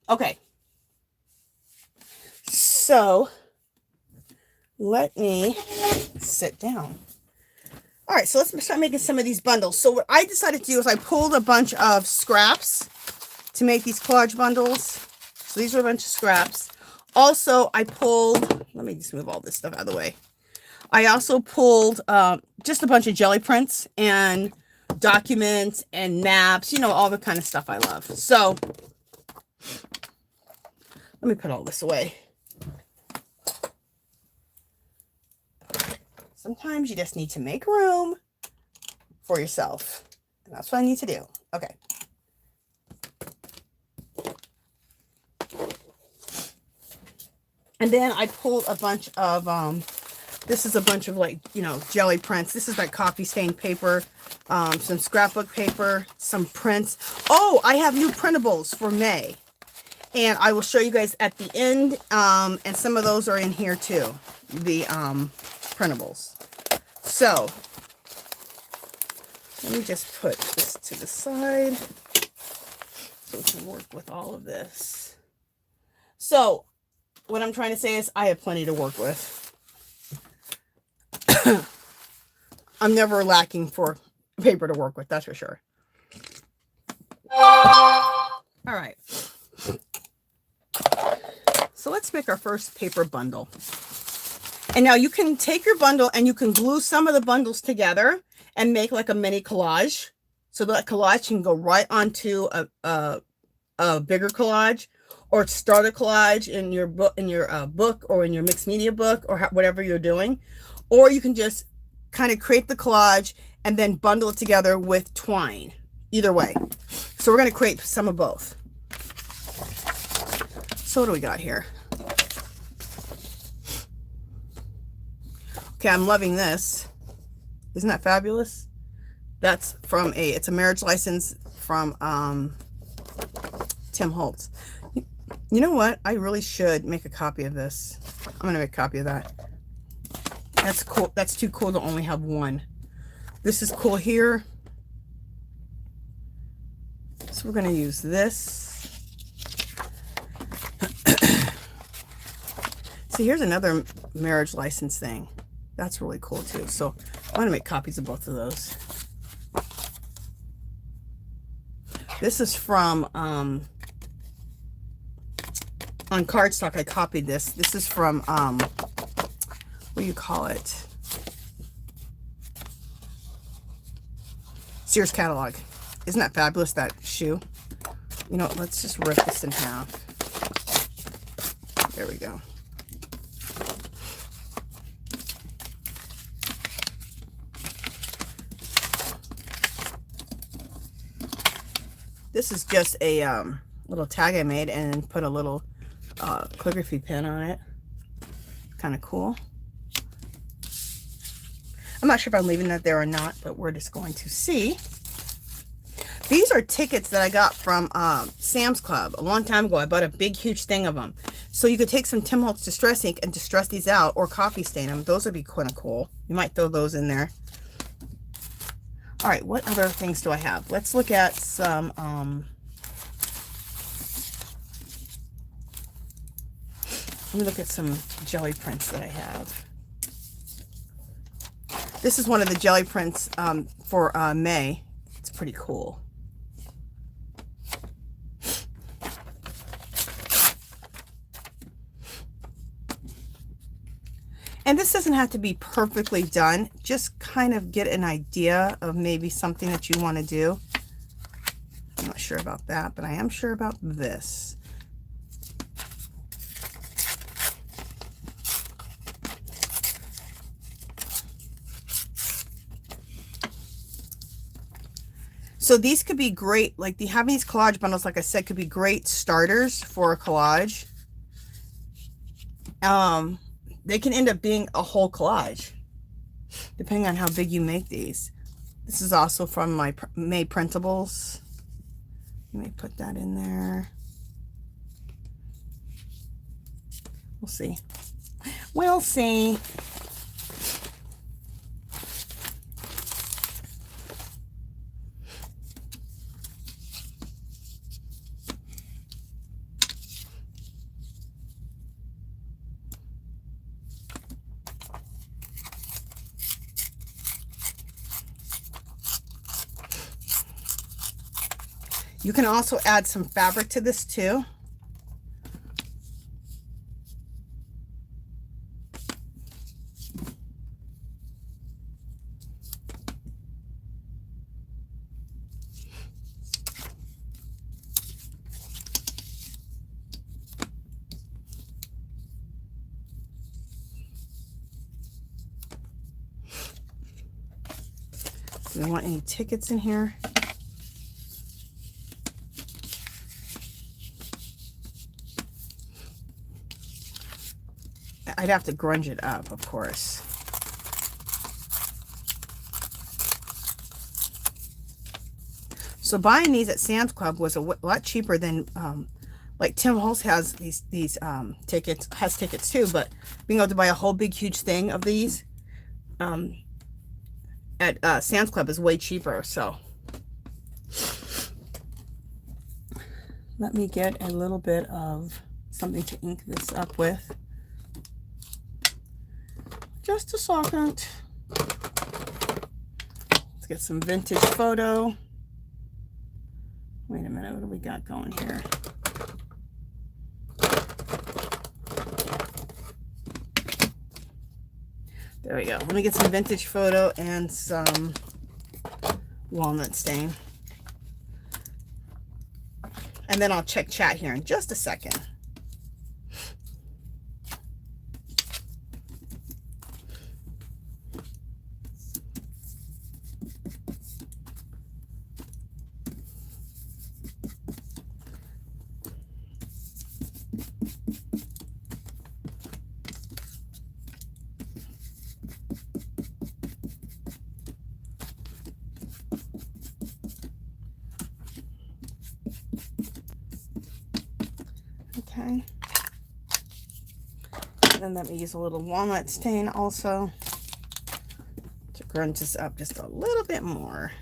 Okay. So let me sit down. All right, so let's start making some of these bundles. So what I decided to do is I pulled a bunch of scraps to make these collage bundles. So these are a bunch of scraps. Also, I pulled, let me just move all this stuff out of the way. I also pulled just a bunch of jelly prints and documents and maps, you know, all the kind of stuff I love. So let me put all this away. Sometimes you just need to make room for yourself. And that's what I need to do. Okay. And then I pulled a bunch of, this is a bunch of like, you know, jelly prints. This is like coffee stained paper, some scrapbook paper, some prints. Oh, I have new printables for May. And I will show you guys at the end. And some of those are in here too. The printables. So let me just put this to the side so we can work with all of this. So what I'm trying to say is I have plenty to work with. I'm never lacking for paper to work with, that's for sure. All right. So let's make our first paper bundle. And now you can take your bundle and you can glue some of the bundles together and make like a mini collage. So that collage can go right onto a bigger collage, or start a collage in your book or in your mixed media book, or whatever you're doing. Or you can just kind of create the collage and then bundle it together with twine. Either way. So we're going to create some of both. So what do we got here? Okay, I'm loving this. Isn't that fabulous? That's from it's a marriage license from Tim Holtz. You know what? I really should make a copy of this. I'm going to make a copy of that. That's cool. That's too cool to only have one. This is cool here. So we're going to use this. See, here's another marriage license thing. That's really cool too. So I'm going to make copies of both of those. This is from, on cardstock, I copied this. This is from, what do you call it? Sears catalog. Isn't that fabulous, that shoe? You know, let's just rip this in half. There we go. This is just a little tag I made and put a little calligraphy pen on it. Kind of cool. I'm not sure if I'm leaving that there or not, but we're just going to see. These are tickets that I got from Sam's Club a long time ago. I bought a big, huge thing of them. So you could take some Tim Holtz Distress ink and distress these out, or coffee stain them. Those would be kind of cool. You might throw those in there. All right, what other things do I have? Let's look at some, let me look at some jelly prints that I have. This is one of the jelly prints for May. It's pretty cool. And this doesn't have to be perfectly done. Just kind of get an idea of maybe something that you want to do. I'm not sure about that, but I am sure about this. So these could be great, like having these collage bundles, like I said, could be great starters for a collage. They can end up being a whole collage, depending on how big you make these. This is also from my May printables. Let me put that in there. We'll see. We'll see. You can also add some fabric to this too. Do you want any tickets in here? I'd have to grunge it up, of course. So buying these at Sam's Club was a lot cheaper than, like Tim Holtz has these tickets, has tickets too, but being able to buy a whole big huge thing of these at Sam's Club is way cheaper. So let me get a little bit of something to ink this up with. Just a second. Let's get some vintage photo. Wait a minute, what do we got going here? There we go. Let me get some vintage photo and some walnut stain. And then I'll check chat here in just a second. Okay. And then let me use a little walnut stain also to grunge this up just a little bit more.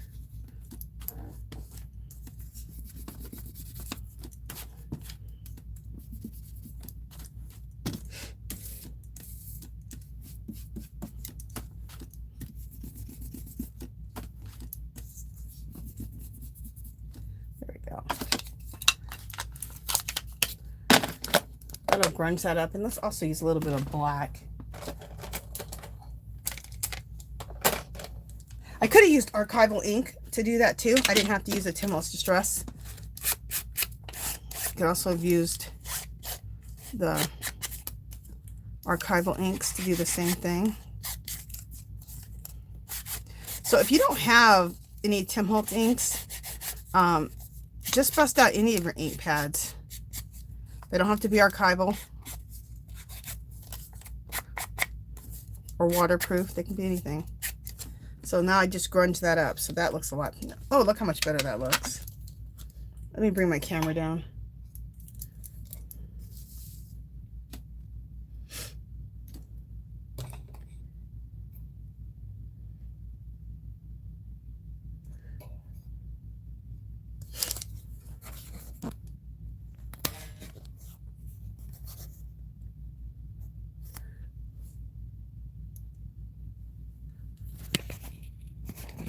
That'll grunge that up, and let's also use a little bit of black. I could have used archival ink to do that too. I didn't have to use a Tim Holtz Distress. I could also have used the archival inks to do the same thing. So if you don't have any Tim Holtz inks, just bust out any of your ink pads. They don't have to be archival or waterproof. They can be anything. So now I just grunge that up. So that looks a lot. Oh, look how much better that looks. Let me bring my camera down.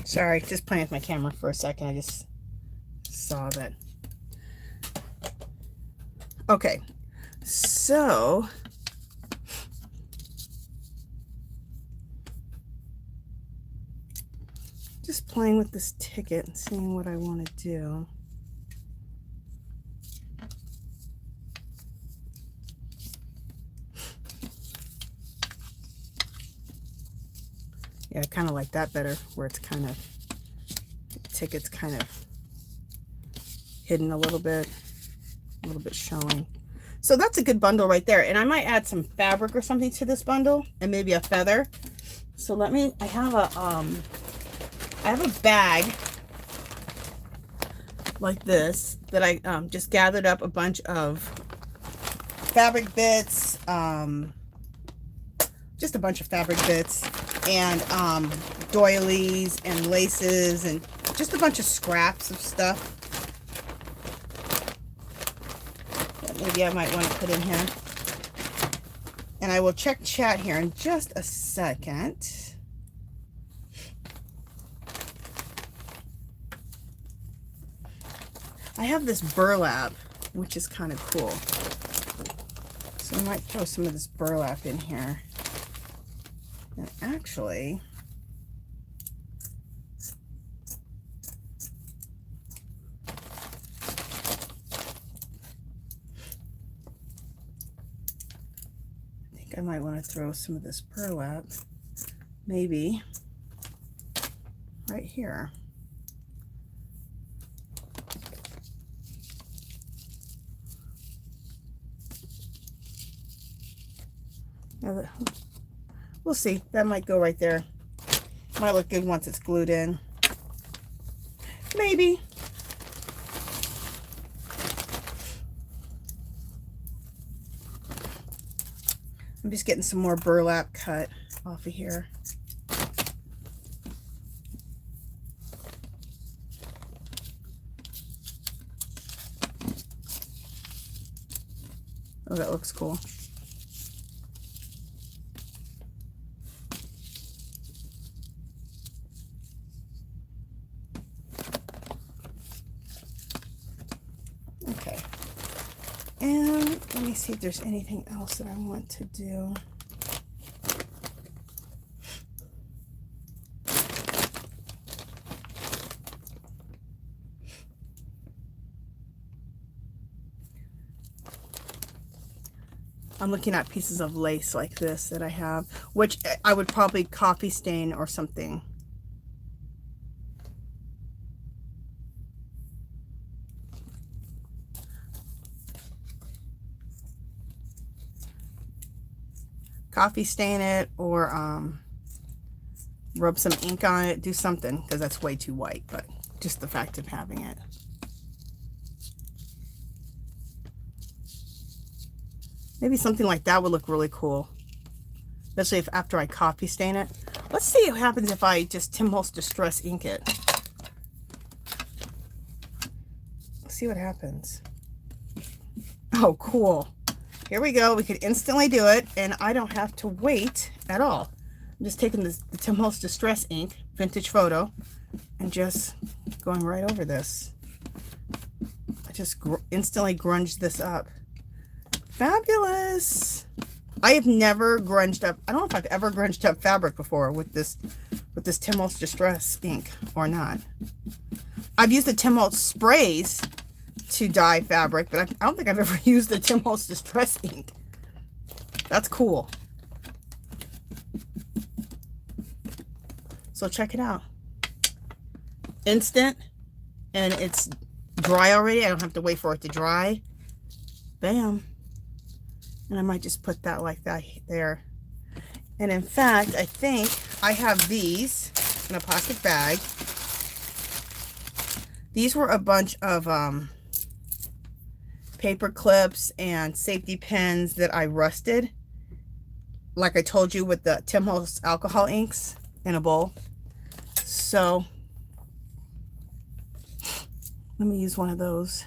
Sorry, just playing with my camera for a second. I just saw that. Okay, so just playing with this ticket and seeing what I want to do. Yeah, I kind of like that better, where it's kind of, the ticket's kind of hidden a little bit showing. So that's a good bundle right there. And I might add some fabric or something to this bundle, and maybe a feather. So let me, I have a bag like this that I just gathered up a bunch of fabric bits, just a bunch of fabric bits, and doilies and laces, and just a bunch of scraps of stuff that maybe I might want to put in here. And I will check chat here in just a second. I have this burlap, which is kind of cool. So I might throw some of this burlap in here. And actually, I think I might want to throw some of this burlap, maybe right here. We'll see. That might go right there. Might look good once it's glued in. Maybe. I'm just getting some more burlap cut off of here. Oh, that looks cool. Okay. And let me see if there's anything else that I want to do. I'm looking at pieces of lace like this that I have, which I would probably coffee stain or something. Coffee stain it, or rub some ink on it, do something, because that's way too white, but just the fact of having it. Maybe something like that would look really cool, especially if after I coffee stain it. Let's see what happens if I just Tim Holtz Distress ink it. Let's see what happens. Oh, cool. Here we go. We could instantly do it, and I don't have to wait at all. I'm just taking the Tim Holtz Distress ink, vintage photo, and just going right over this. I just instantly grunged this up. Fabulous. I have never grunged up. I don't know if I've ever grunged up fabric before with this Tim Holtz Distress ink or not. I've used the Tim Holtz sprays to dye fabric, but I don't think I've ever used the Tim Holtz Distress ink. That's cool. So check it out. Instant, and it's dry already. I don't have to wait for it to dry. Bam. And I might just put that like that there. And in fact, I think I have these in a plastic bag. These were a bunch of paper clips and safety pins that I rusted, like I told you, with the Tim Holtz alcohol inks in a bowl. So let me use one of those.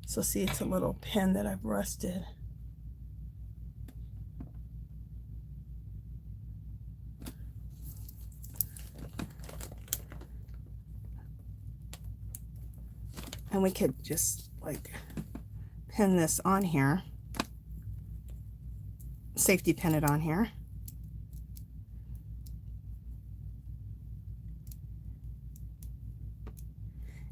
So see, it's a little pin that I've rusted. And we could just like pin this on here, safety pin it on here.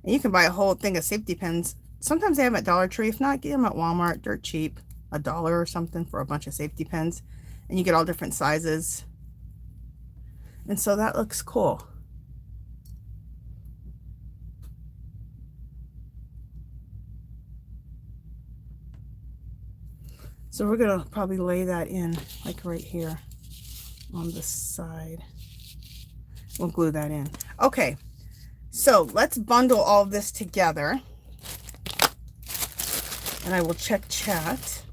And you can buy a whole thing of safety pins. Sometimes they have them at Dollar Tree. If not, get them at Walmart. They're cheap. $1 or something for a bunch of safety pins. And you get all different sizes. And so that looks cool. So we're going to probably lay that in like right here on the side. We'll glue that in. Okay, so let's bundle all this together. And I will check chat.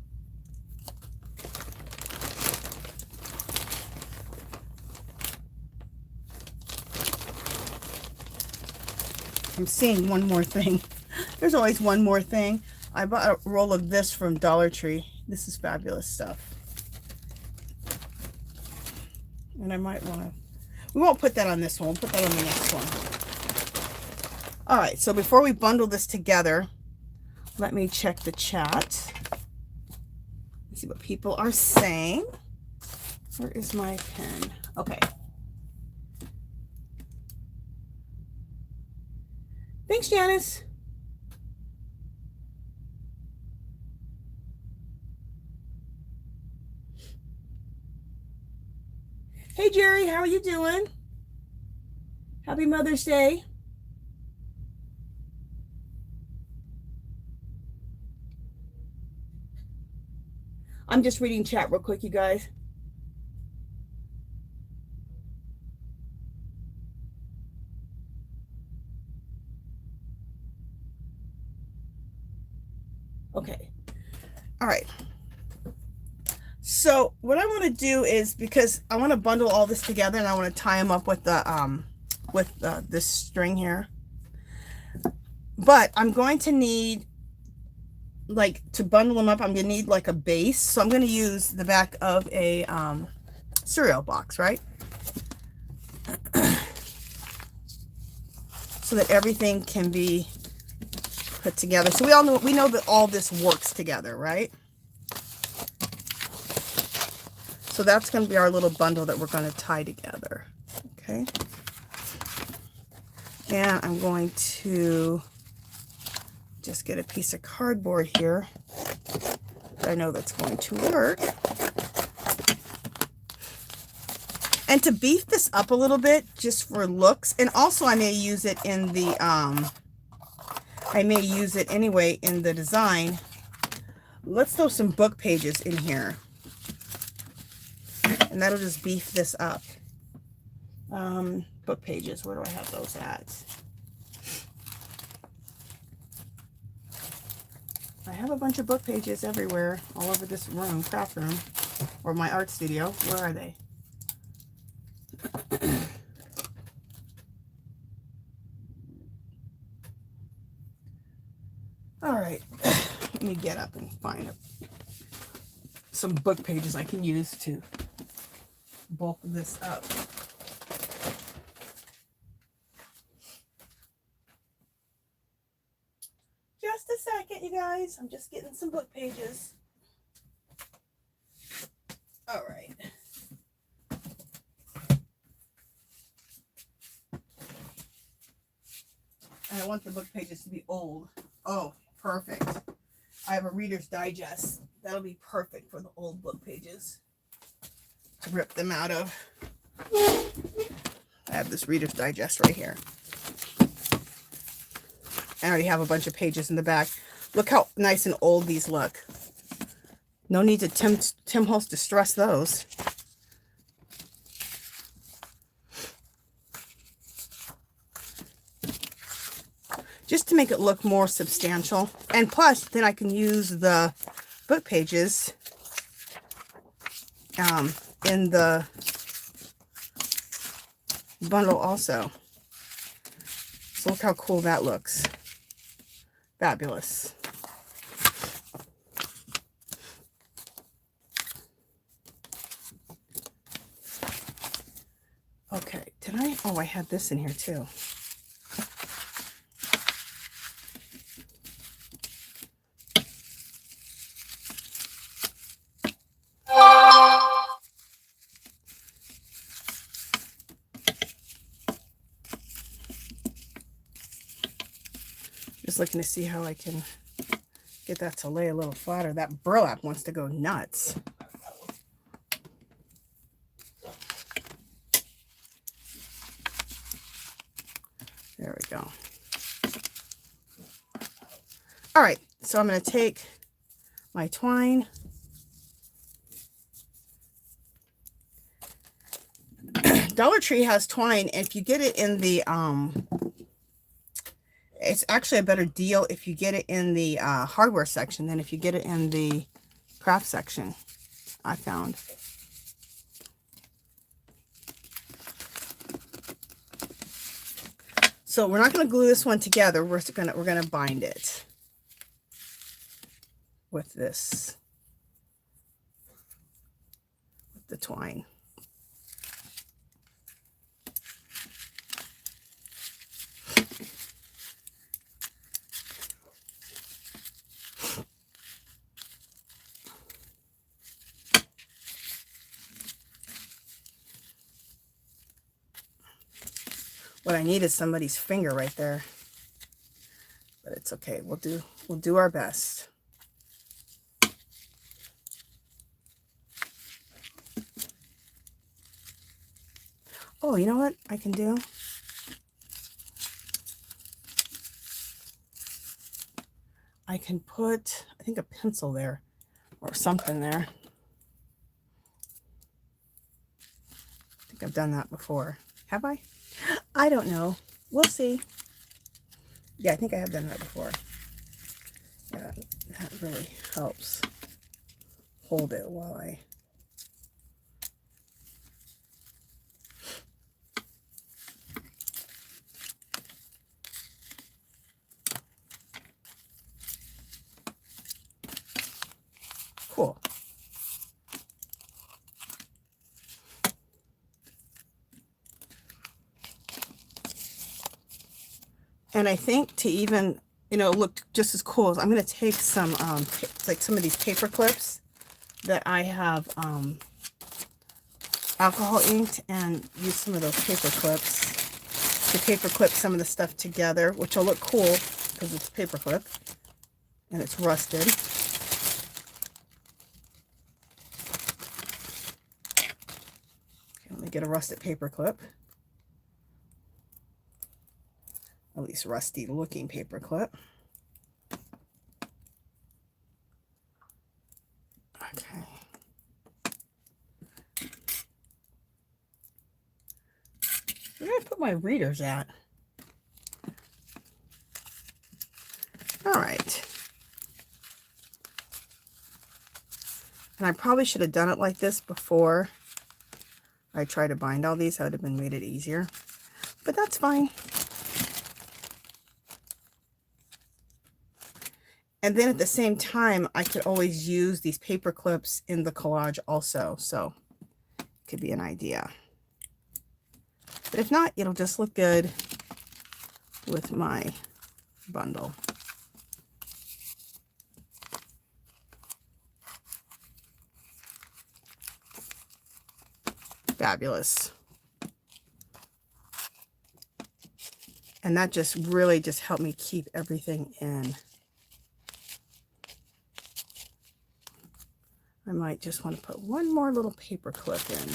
I'm seeing one more thing. There's always one more thing. I bought a roll of this from Dollar Tree. This is fabulous stuff. And I might want to, we won't put that on this one. We'll put that on the next one. All right, so before we bundle this together, let me check the chat. Let's see what people are saying. Where is my pen? Okay. Thanks, Janice. Hey, Jerry, how are you doing? Happy Mother's Day. I'm just reading chat real quick, you guys. Okay. All right. So what I want to do is, because I want to bundle all this together and I want to tie them up with the this string here. But I'm going to need, like, to bundle them up, I'm going to need like a base. So I'm going to use the back of a cereal box, right? So that everything can be put together. So we know that all this works together, right? So that's going to be our little bundle that we're going to tie together. Okay. And I'm going to just get a piece of cardboard here. I know that's going to work. And to beef this up a little bit, just for looks, and also I may use it in the, I may use it anyway in the design. Let's throw some book pages in here. And that'll just beef this up. Book pages, where do I have those at? I have a bunch of book pages everywhere, all over this room, craft room, or my art studio. Where are they? All right, let me get up and find some book pages I can use to bulk this up. Just a second, you guys. I'm just getting some book pages. All right. And I want the book pages to be old. Oh, perfect. I have a Reader's Digest. That'll be perfect for the old book pages to rip them out of. I have this Reader's Digest right here. I already have a bunch of pages in the back. Look how nice and old these look. No need to Tim Holtz distress those. Just to make it look more substantial. And plus, then I can use the book pages in the bundle also. So look how cool that looks. Fabulous. Okay, did I? Oh, I had this in here too. Just looking to see how I can get that to lay a little flatter. That burlap wants to go nuts. There we go. All right, so I'm going to take my twine. Dollar Tree has twine, and if you get it in the it's actually a better deal if you get it in the hardware section than if you get it in the craft section, I found. So we're not going to glue this one together. We're going to bind it with this, with the twine. What I need is somebody's finger right there, but it's okay. We'll do our best. Oh, you know what I can do? I can put, I think, a pencil there or something there. I think I've done that before. Have I? I don't know. We'll see. Yeah, I think I have done that before. Yeah, that really helps hold it while I... Cool. And I think to even, you know, look just as cool, as I'm going to take some, like some of these paper clips that I have alcohol inked and use some of those paper clips to paper clip some of the stuff together, which will look cool because it's paper clip and it's rusted. Okay, let me get a rusted paper clip. At least rusty looking paper clip. Okay. Where did I put my readers at? All right. And I probably should have done it like this before I try to bind all these. That would have made it easier. But that's fine. And then at the same time, I could always use these paper clips in the collage also. So it could be an idea. But if not, it'll just look good with my bundle. Fabulous. And that just really just helped me keep everything in. I might just want to put one more little paper clip in.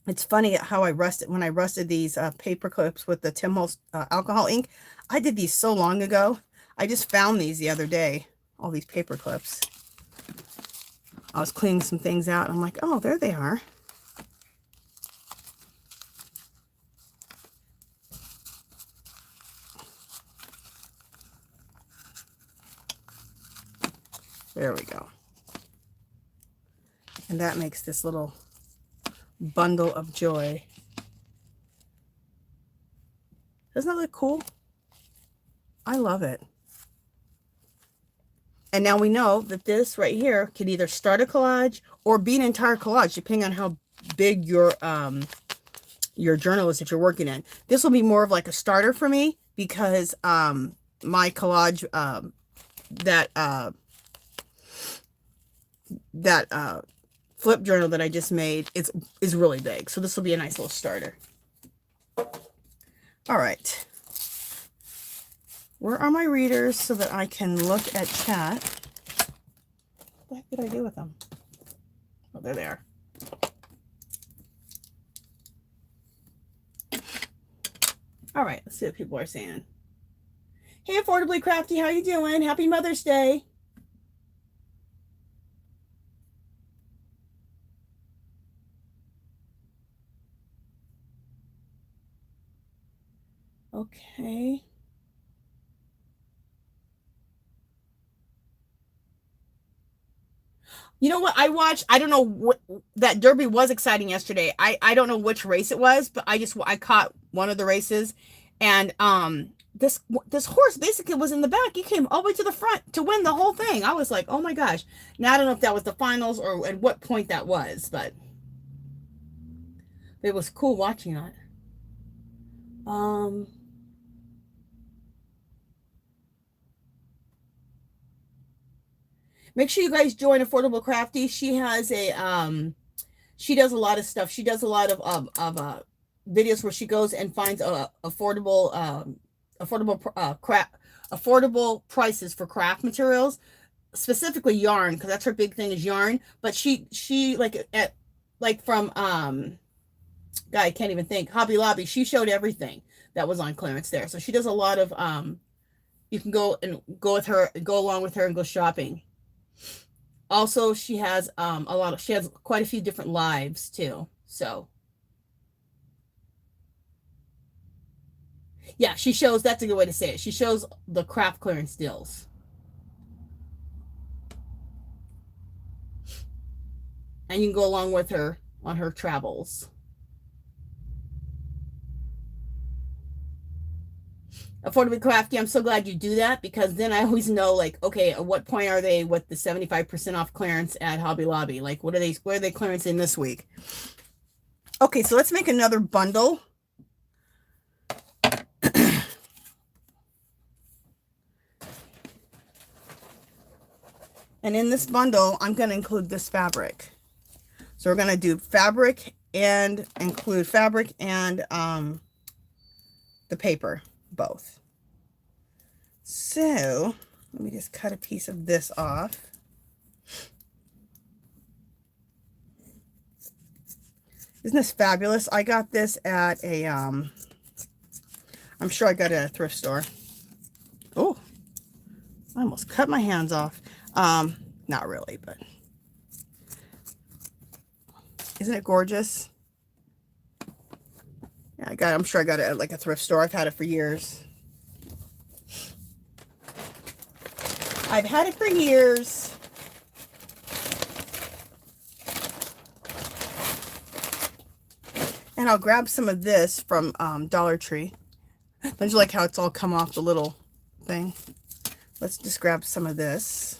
It's funny how I rusted, when I rusted these paper clips with the Tim Holtz alcohol ink. I did these so long ago. I just found these the other day, all these paper clips. I was cleaning some things out and I'm like, oh, there they are. There we go. And that makes this little bundle of joy. Doesn't that look cool? I love it. And now we know that this right here can either start a collage or be an entire collage, depending on how big your journal is that you're working in. This will be more of like a starter for me because my collage flip journal that I just made is really big. So this will be a nice little starter. All right. Where are my readers so that I can look at chat? What the heck did I do with them? Oh, there they are. All right, let's see what people are saying. Hey, Affordably Crafty, how you doing? Happy Mother's Day. Okay. You know what I watched? I don't know what that Derby was exciting yesterday. I don't know which race it was, but I caught one of the races, and this horse basically was in the back. He came all the way to the front to win the whole thing. I was like, oh my gosh. Now I don't know if that was the finals or at what point that was, but it was cool watching that. Make sure you guys join Affordable Crafty. She has she does a lot of stuff. She does a lot of videos where she goes and finds affordable prices for craft materials, specifically yarn, because that's her big thing is yarn. But she from God, I can't even think, Hobby Lobby, she showed everything that was on clearance there. So she does a lot of you can go along with her and go shopping. Also, she has she has quite a few different lives too. So yeah, she shows, that's a good way to say it. She shows the craft clearance deals. And you can go along with her on her travels. Affordably Crafty, I'm so glad you do that, because then I always know, like, okay, at what point are they with the 75% off clearance at Hobby Lobby? Like, what are they clearancing this week? Okay, so let's make another bundle. And in this bundle, I'm going to include this fabric. So we're going to do fabric and include fabric and the paper, both. So let me just cut a piece of this off. Isn't this fabulous? I got this at a, I'm sure I got it at a thrift store. Oh, I almost cut my hands off. Not really, but isn't it gorgeous? Yeah, I'm sure I got it at like a thrift store. I've had it for years. I've had it for years. And I'll grab some of this from Dollar Tree. Don't you like how it's all come off the little thing? Let's just grab some of this.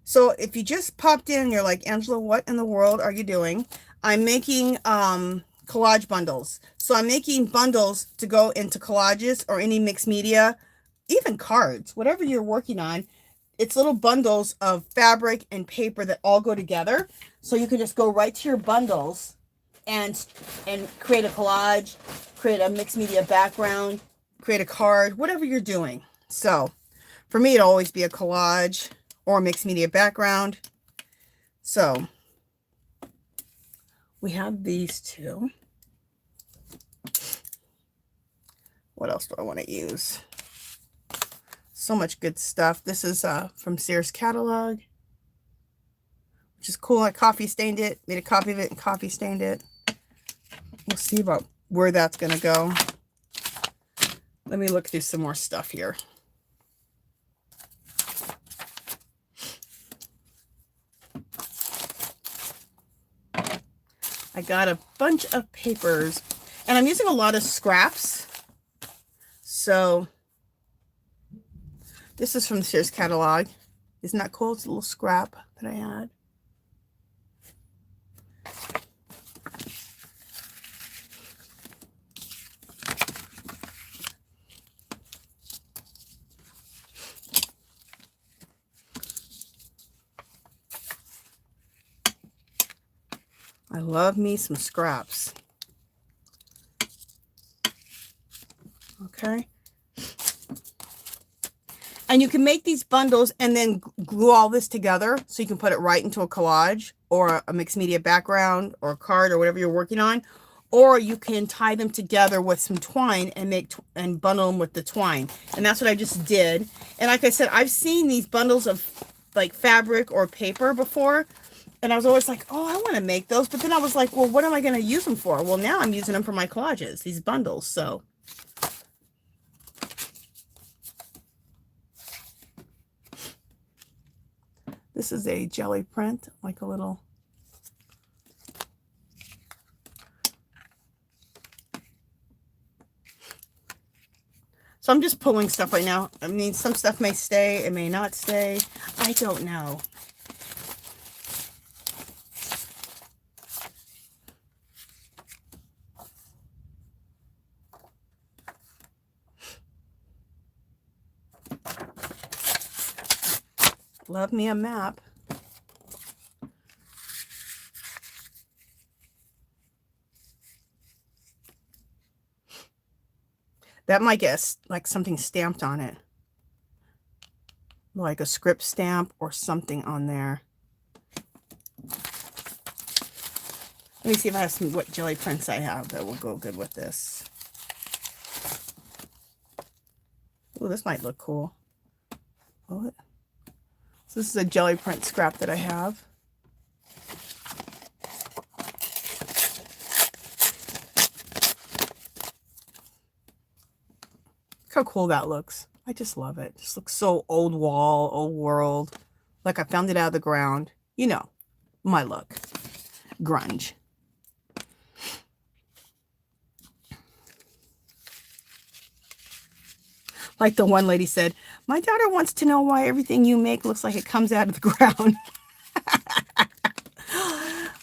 So if you just popped in and you're like, Angela, what in the world are you doing? I'm making collage bundles. So I'm making bundles to go into collages or any mixed media, even cards, whatever you're working on. It's little bundles of fabric and paper that all go together. So you can just go right to your bundles and create a collage, create a mixed media background, create a card, whatever you're doing. So for me, it'll always be a collage or mixed media background. So we have these two. What else do I want to use? So much good stuff. This is from Sears catalog, which is cool. I coffee stained it, made a copy of it and coffee stained it. We'll see about where that's going to go. Let me look through some more stuff here. I got a bunch of papers, and I'm using a lot of scraps. So this is from the Sears catalog. Isn't that cool? It's a little scrap that I had. I love me some scraps. Okay. And you can make these bundles and then glue all this together so you can put it right into a collage or a mixed media background or a card or whatever you're working on. Or you can tie them together with some twine and make and bundle them with the twine. And that's what I just did. And like I said, I've seen these bundles of like fabric or paper before. And I was always like, oh, I want to make those. But then I was like, well, what am I going to use them for? Well, now I'm using them for my collages, these bundles. So this is a jelly print, like a little. So I'm just pulling stuff right now. I mean, some stuff may stay, it may not stay. I don't know. Love me a map. That might get like something stamped on it. Like a script stamp or something on there. Let me see if I have some, what jelly prints I have that will go good with this. Oh, this might look cool. What? So this is a jelly print scrap that I have. Look how cool that looks. I just love it. Just looks so old wall, old world. Like I found it out of the ground. You know, my look. Grunge. Like the one lady said, my daughter wants to know why everything you make looks like it comes out of the ground.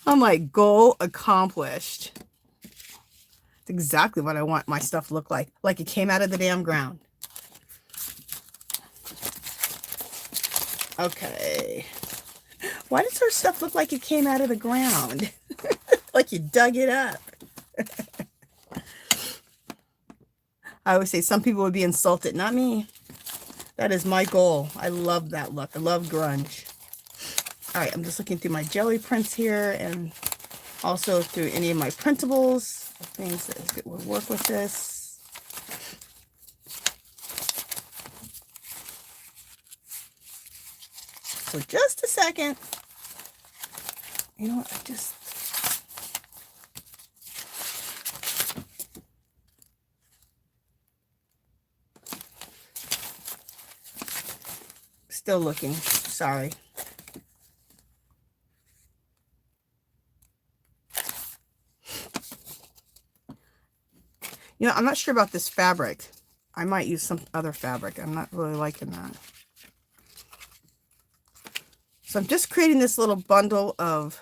I'm like, goal accomplished. It's exactly what I want my stuff to look like. Like it came out of the damn ground. Okay. Why does her stuff look like it came out of the ground? Like you dug it up. I always say some people would be insulted, not me. That is my goal. I love that look. I love grunge. All right, I'm just looking through my jelly prints here and also through any of my printables, things that would work with this. So just a second. You know what? I just... Still looking. Sorry. You know, I'm not sure about this fabric. I might use some other fabric. I'm not really liking that. So I'm just creating this little bundle of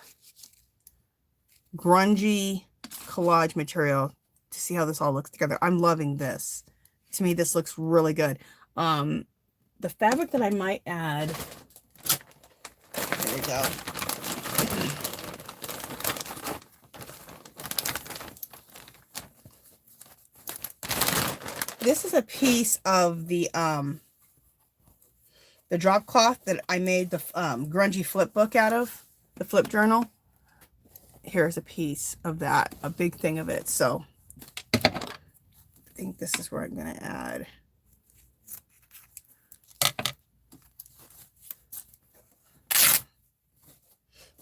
grungy collage material to see how this all looks together. I'm loving this. To me, this looks really good. The fabric that I might add, there we go. This is a piece of the drop cloth that I made the grungy flip book out of, the flip journal. Here's a piece of that, a big thing of it. So I think this is where I'm going to add.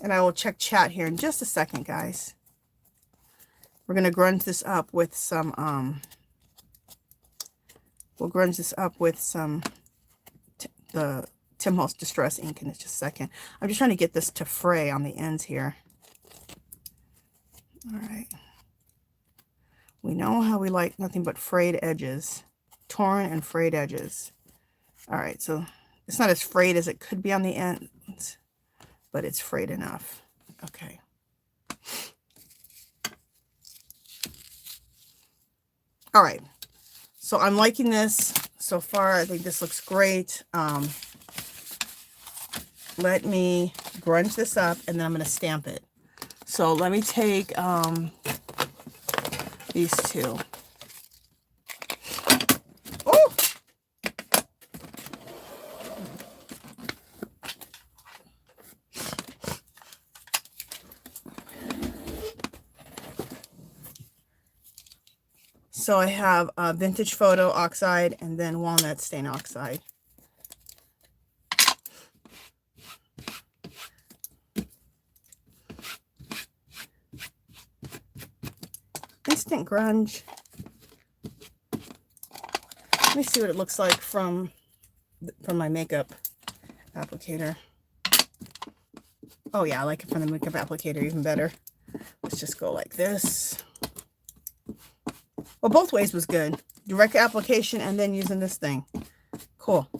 And I will check chat here in just a second, guys. We're going to grunge this up with some, we'll grunge this up with some, the Tim Holtz Distress ink in just a second. I'm just trying to get this to fray on the ends here. All right. We know how we like nothing but frayed edges. Torn and frayed edges. All right, so it's not as frayed as it could be on the ends, but it's frayed enough. Okay. All right. So I'm liking this so far. I think this looks great. Let me grunge this up and then I'm going to stamp it. So let me take these two. Oh! So I have Vintage Photo Oxide and then Walnut Stain Oxide. Instant Grunge. Let me see what it looks like from my makeup applicator. Oh yeah, I like it from the makeup applicator even better. Let's just go like this. Well, both ways was good. Direct application and then using this thing. Cool.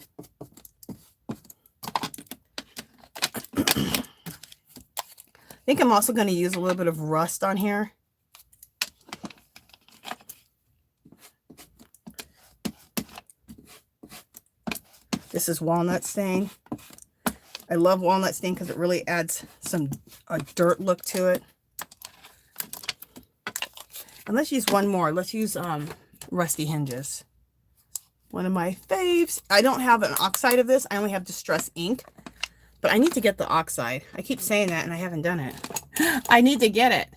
I think I'm also going to use a little bit of rust on here. This is Walnut Stain. I love Walnut Stain because it really adds a dirt look to it. And let's use one more. Let's use Rusty Hinges. One of my faves. I don't have an oxide of this. I only have Distress ink. But I need to get the oxide. I keep saying that and I haven't done it. I need to get it.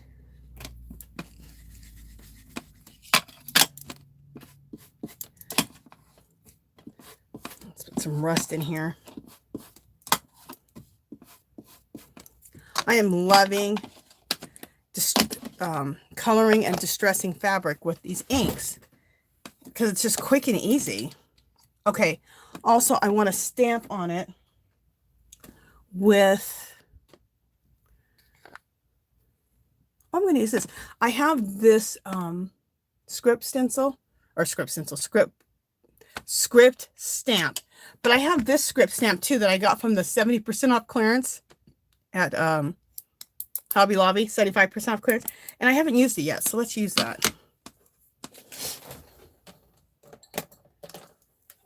Let's put some rust in here. I am loving coloring and distressing fabric with these inks because it's just quick and easy. Okay, also I want to stamp on it with, I'm going to use this. I have this script stamp, but I have this script stamp too that I got from the 70% off clearance at Hobby Lobby, 75% off clearance, and I haven't used it yet, so let's use that.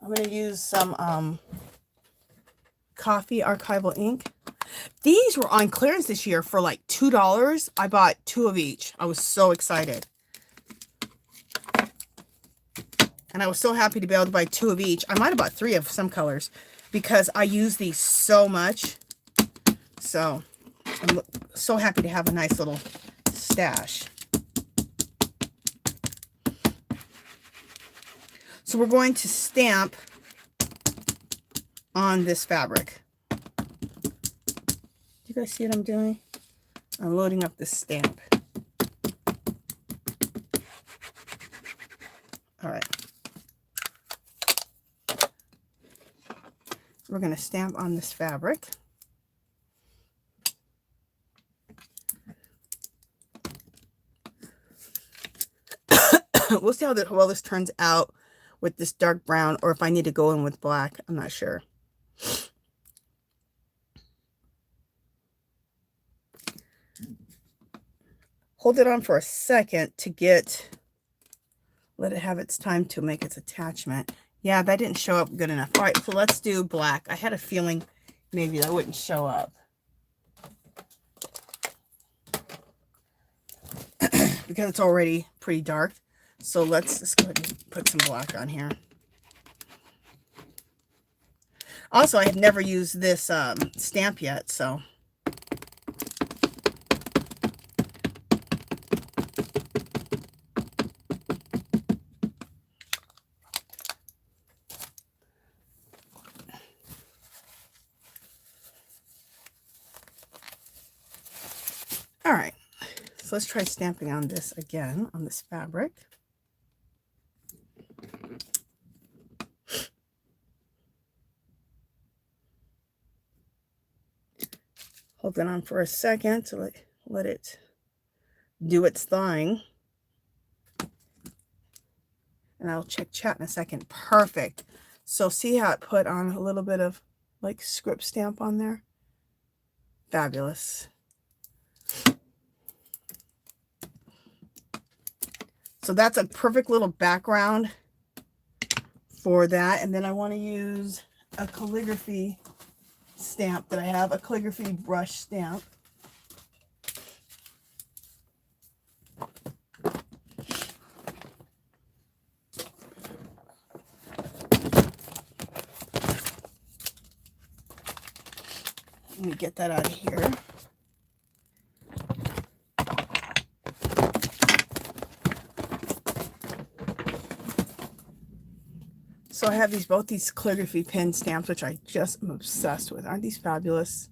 I'm going to use some coffee archival ink. These were on clearance this year for like $2. I bought 2 of each. I was so excited. And I was so happy to be able to buy 2 of each. I might have bought 3 of some colors because I use these so much. So I'm so happy to have a nice little stash. So we're going to stamp on this fabric. Do you guys see what I'm doing? I'm loading up this stamp. All right. We're going to stamp on this fabric. We'll see how well this turns out with this dark brown, or if I need to go in with black. I'm not sure. Hold it on for a second to let it have its time to make its attachment. Yeah, that didn't show up good enough. All right, so let's do black. I had a feeling maybe that wouldn't show up. Because it's already pretty dark. So let's just go ahead and put some black on here. Also, I have never used this stamp yet, so. All right, so let's try stamping on this again, on this fabric. Hold it on for a second to let it do its thing. And I'll check chat in a second. Perfect. So see how it put on a little bit of like script stamp on there? Fabulous. So that's a perfect little background for that. And then I want to use a calligraphy stamp that I have, a calligraphy brush stamp. Let me get that out of here. So I have both these calligraphy pen stamps, which I just am obsessed with. Aren't these fabulous?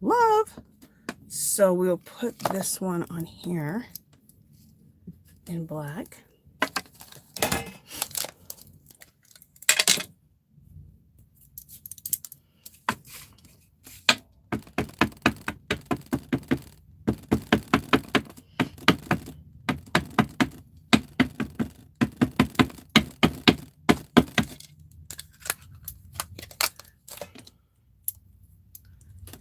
Love. So we'll put this one on here in black.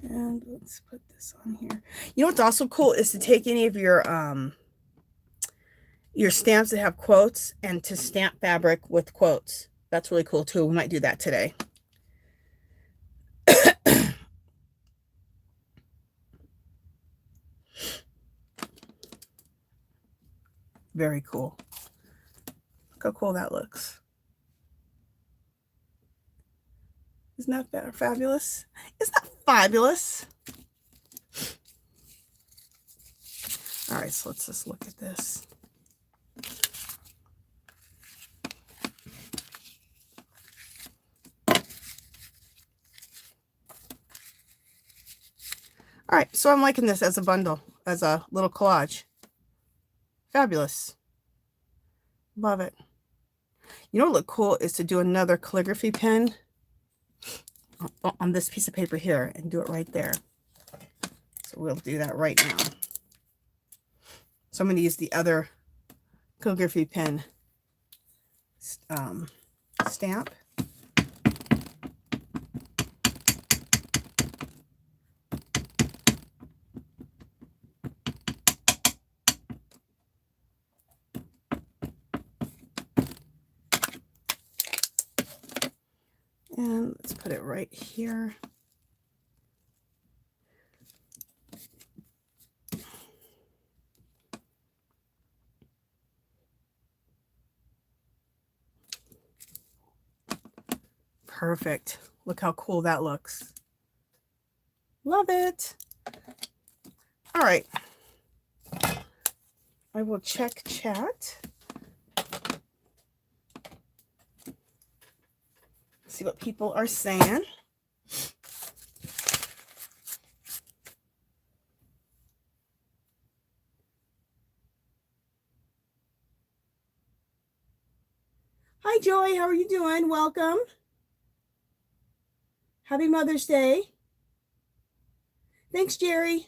And let's put this on here. You know what's also cool is to take any of your stamps that have quotes and to stamp fabric with quotes. That's really cool too. We might do that today. Very cool. Look how cool that looks. Isn't that fabulous? Isn't that fabulous? All right, so let's just look at this. All right, so I'm liking this as a bundle, as a little collage. Fabulous. Love it. You know what would look cool is to do another calligraphy pen on this piece of paper here and do it right there. So we'll do that right now. So I'm going to use the other calligraphy pen stamp. And let's put it right here. Perfect. Look how cool that looks. Love it. All right. I will check chat. See what people are saying. Hi, Joy. How are you doing? Welcome. Happy Mother's Day. Thanks, Jerry.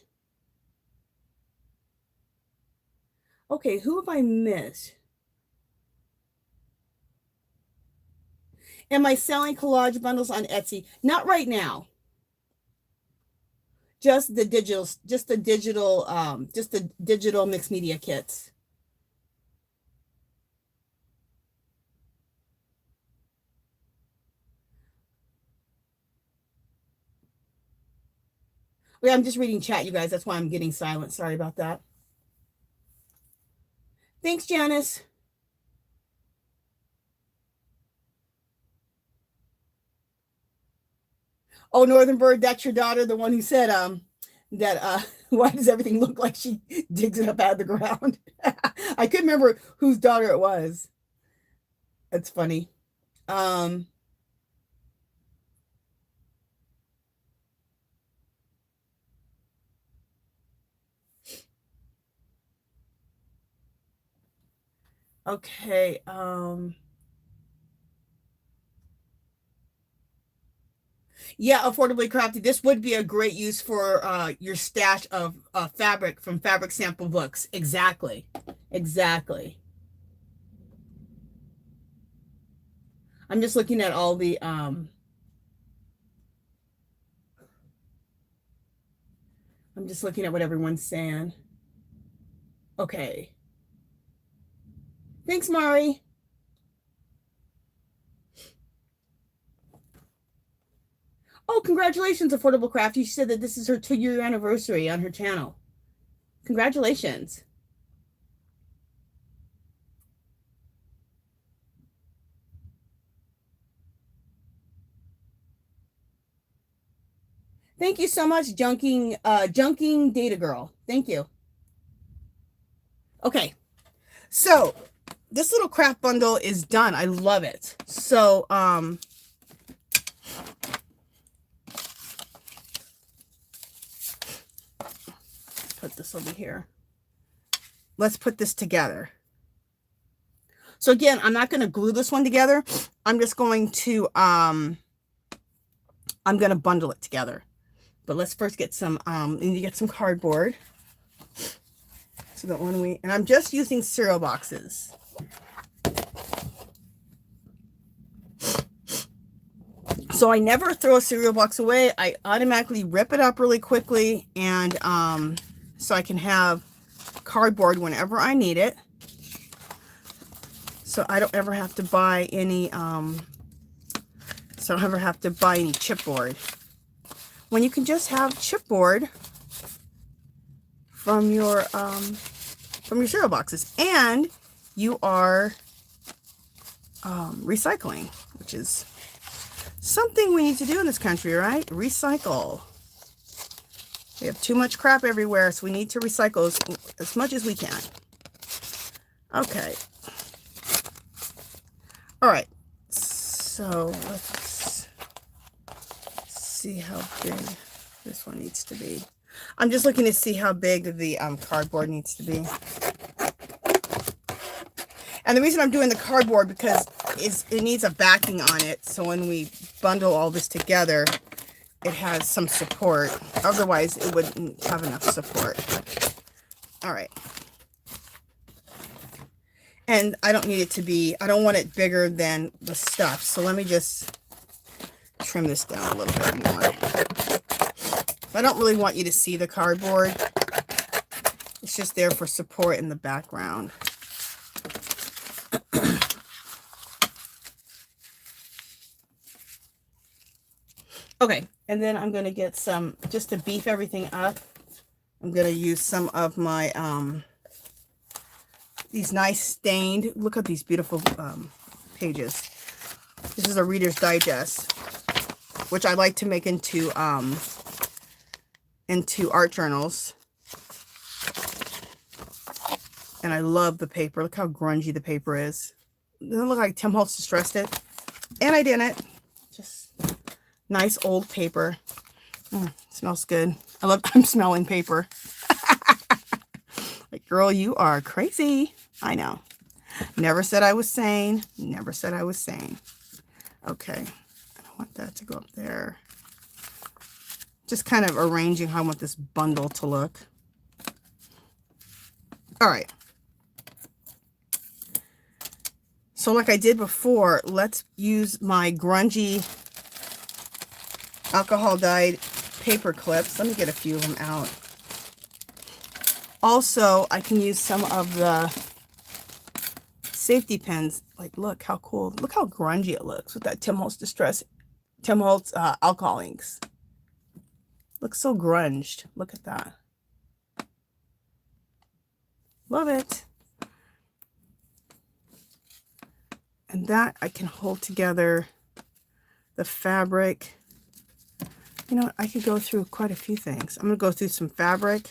Okay, who have I missed? Am I selling collage bundles on Etsy? Not right now. Just the digital mixed media kits. Wait, I'm just reading chat, you guys. That's why I'm getting silent. Sorry about that. Thanks, Janice. Oh, Northern Bird, that's your daughter, the one who said that why does everything look like she digs it up out of the ground? I couldn't remember whose daughter it was. That's funny. Okay. Yeah, affordably crafted. This would be a great use for your stash of fabric from fabric sample books. Exactly. Exactly. I'm just looking at all the I'm just looking at what everyone's saying. Okay. Thanks, Mari. Oh, congratulations, Affordable Crafty. She said that this is her 2-year anniversary on her channel. Congratulations. Thank you so much, Junking Data Girl. Thank you. Okay, so this little craft bundle is done. I love it. So, put this over here. Let's put this together. So again, I'm not going to glue this one together. I'm just going to, I'm going to bundle it together. But let's first get some, we need to get some cardboard. So that when we, and I'm just using cereal boxes. So I never throw a cereal box away. I automatically rip it up really quickly. And so I can have cardboard whenever I need it. So I don't ever have to buy any, chipboard. When you can just have chipboard from your cereal boxes, and you are recycling, which is something we need to do in this country, right? Recycle. We have too much crap everywhere, so we need to recycle as much as we can. Okay. All right. So let's see how big this one needs to be. I'm just looking to see how big the cardboard needs to be. And the reason I'm doing the cardboard because it needs a backing on it. So when we bundle all this together, it has some support. Otherwise, it wouldn't have enough support. All right. And I don't need it to be, I don't want it bigger than the stuff. So let me just trim this down a little bit more. I don't really want you to see the cardboard. It's just there for support in the background. Okay, and then I'm going to get some, just to beef everything up, I'm going to use some of my, these nice stained, look at these beautiful pages. This is a Reader's Digest, which I like to make into art journals. And I love the paper. Look how grungy the paper is. Doesn't it look like Tim Holtz distressed it? And I didn't. Just nice old paper. Smells good. I'm smelling paper. Like, girl, you are crazy. I know. Never said I was sane. Never said I was sane. Okay. I don't want that to go up there. Just kind of arranging how I want this bundle to look. All right. So like I did before, let's use my grungy alcohol dyed paper clips. Let me get a few of them out. Also, I can use some of the safety pins. Like, look how cool. Look how grungy it looks with that Tim Holtz alcohol inks. Looks so grunged. Look at that. Love it. And that I can hold together the fabric. You know, I could go through quite a few things. I'm going to go through some fabric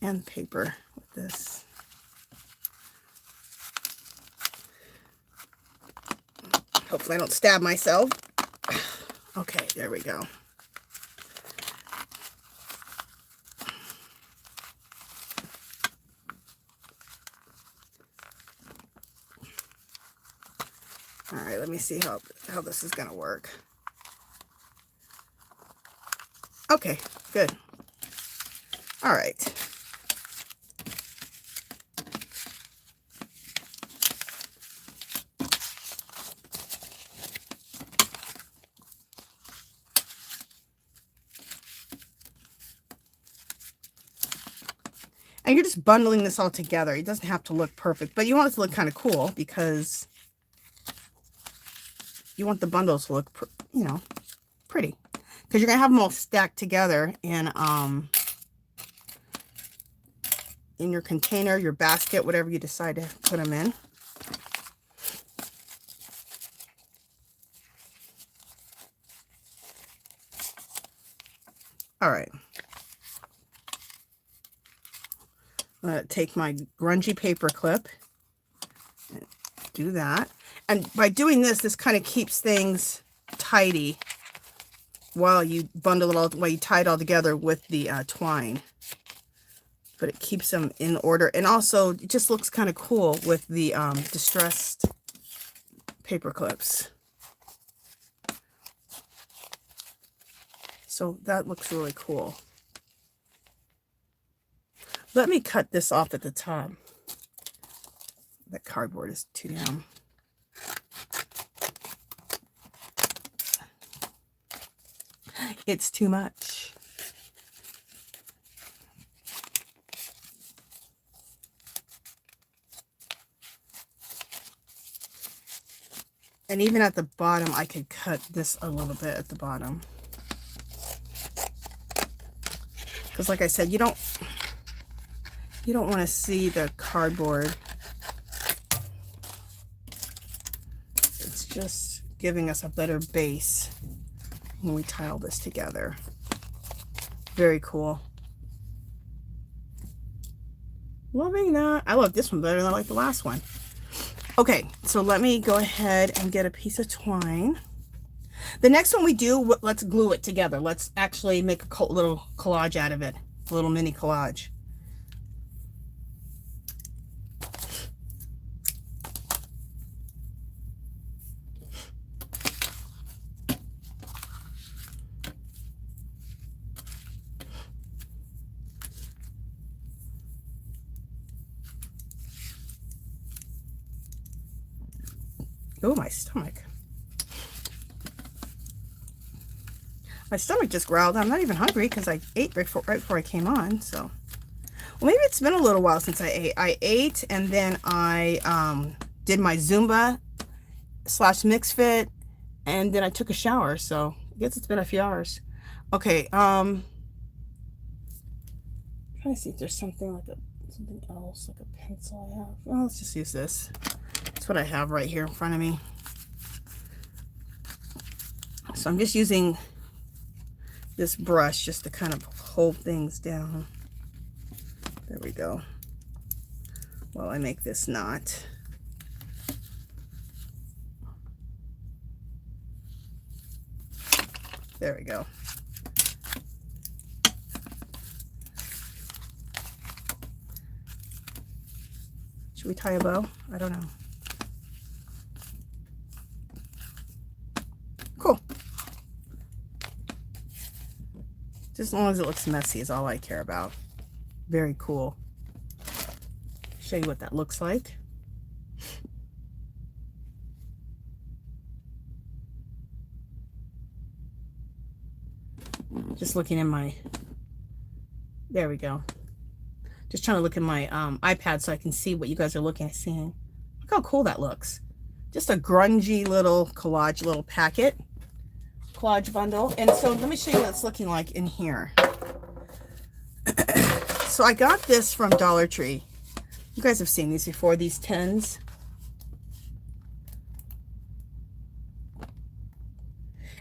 and paper with this. Hopefully I don't stab myself. Okay, there we go. All right, let me see how this is going to work. Okay, good. All right. And you're just bundling this all together. It doesn't have to look perfect, but you want it to look kind of cool because you want the bundles to look, you know, pretty. Because you're going to have them all stacked together in your container, your basket, whatever you decide to put them in. All right. I'm going to take my grungy paper clip and do that. And by doing this, this kind of keeps things tidy while you bundle it all, while you tie it all together with the twine. But it keeps them in order. And also, it just looks kind of cool with the distressed paper clips. So that looks really cool. Let me cut this off at the top. That cardboard is too down. It's too much. And even at the bottom, I could cut this a little bit at the bottom. Because like I said, you don't want to see the cardboard. It's just giving us a better base when we tie all this together. Very cool. Loving that. I love this one better than I like the last one. Okay, so let me go ahead and get a piece of twine. The next one we do, let's glue it together. Let's actually make a little collage out of it. A little mini collage. Oh, my stomach. My stomach just growled. I'm not even hungry because I ate right before I came on. So, well, maybe it's been a little while since I ate. I ate and then I did my Zumba / mix fit, and then I took a shower. So I guess it's been a few hours. Okay. Trying to see if there's something else, like a pencil I have. Well, let's just use this. That's what I have right here in front of me. So I'm just using this brush just to kind of hold things down. There we go. While I make this knot. There we go. Should we tie a bow? I don't know. Cool. Just as long as it looks messy is all I care about. Very cool. Show you what that looks like. Just looking in my, there we go. Just trying to look at my iPad so I can see what you guys are looking at seeing. Look how cool that looks. Just a grungy little collage little packet. Collage bundle. And so let me show you what it's looking like in here. So I got this from Dollar Tree. You guys have seen these before, these tins.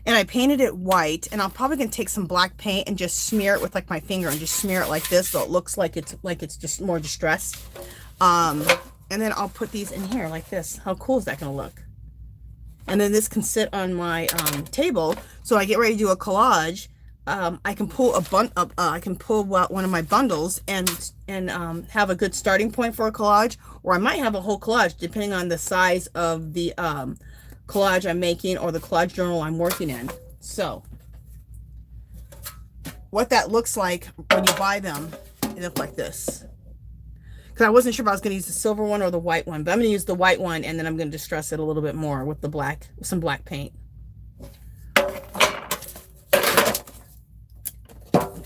And I painted it white, and I'm probably gonna take some black paint and just smear it with like my finger and just smear it like this so it looks like it's just more distressed. And then I'll put these in here like this. How cool is that gonna look? And then this can sit on my table. So I get ready to do a collage. I can pull one of my bundles and have a good starting point for a collage, or I might have a whole collage depending on the size of the collage I'm making or the collage journal I'm working in. So what that looks like when you buy them, they look like this. Because I wasn't sure if I was going to use the silver one or the white one, but I'm going to use the white one, and then I'm going to distress it a little bit more with the black, with some black paint. All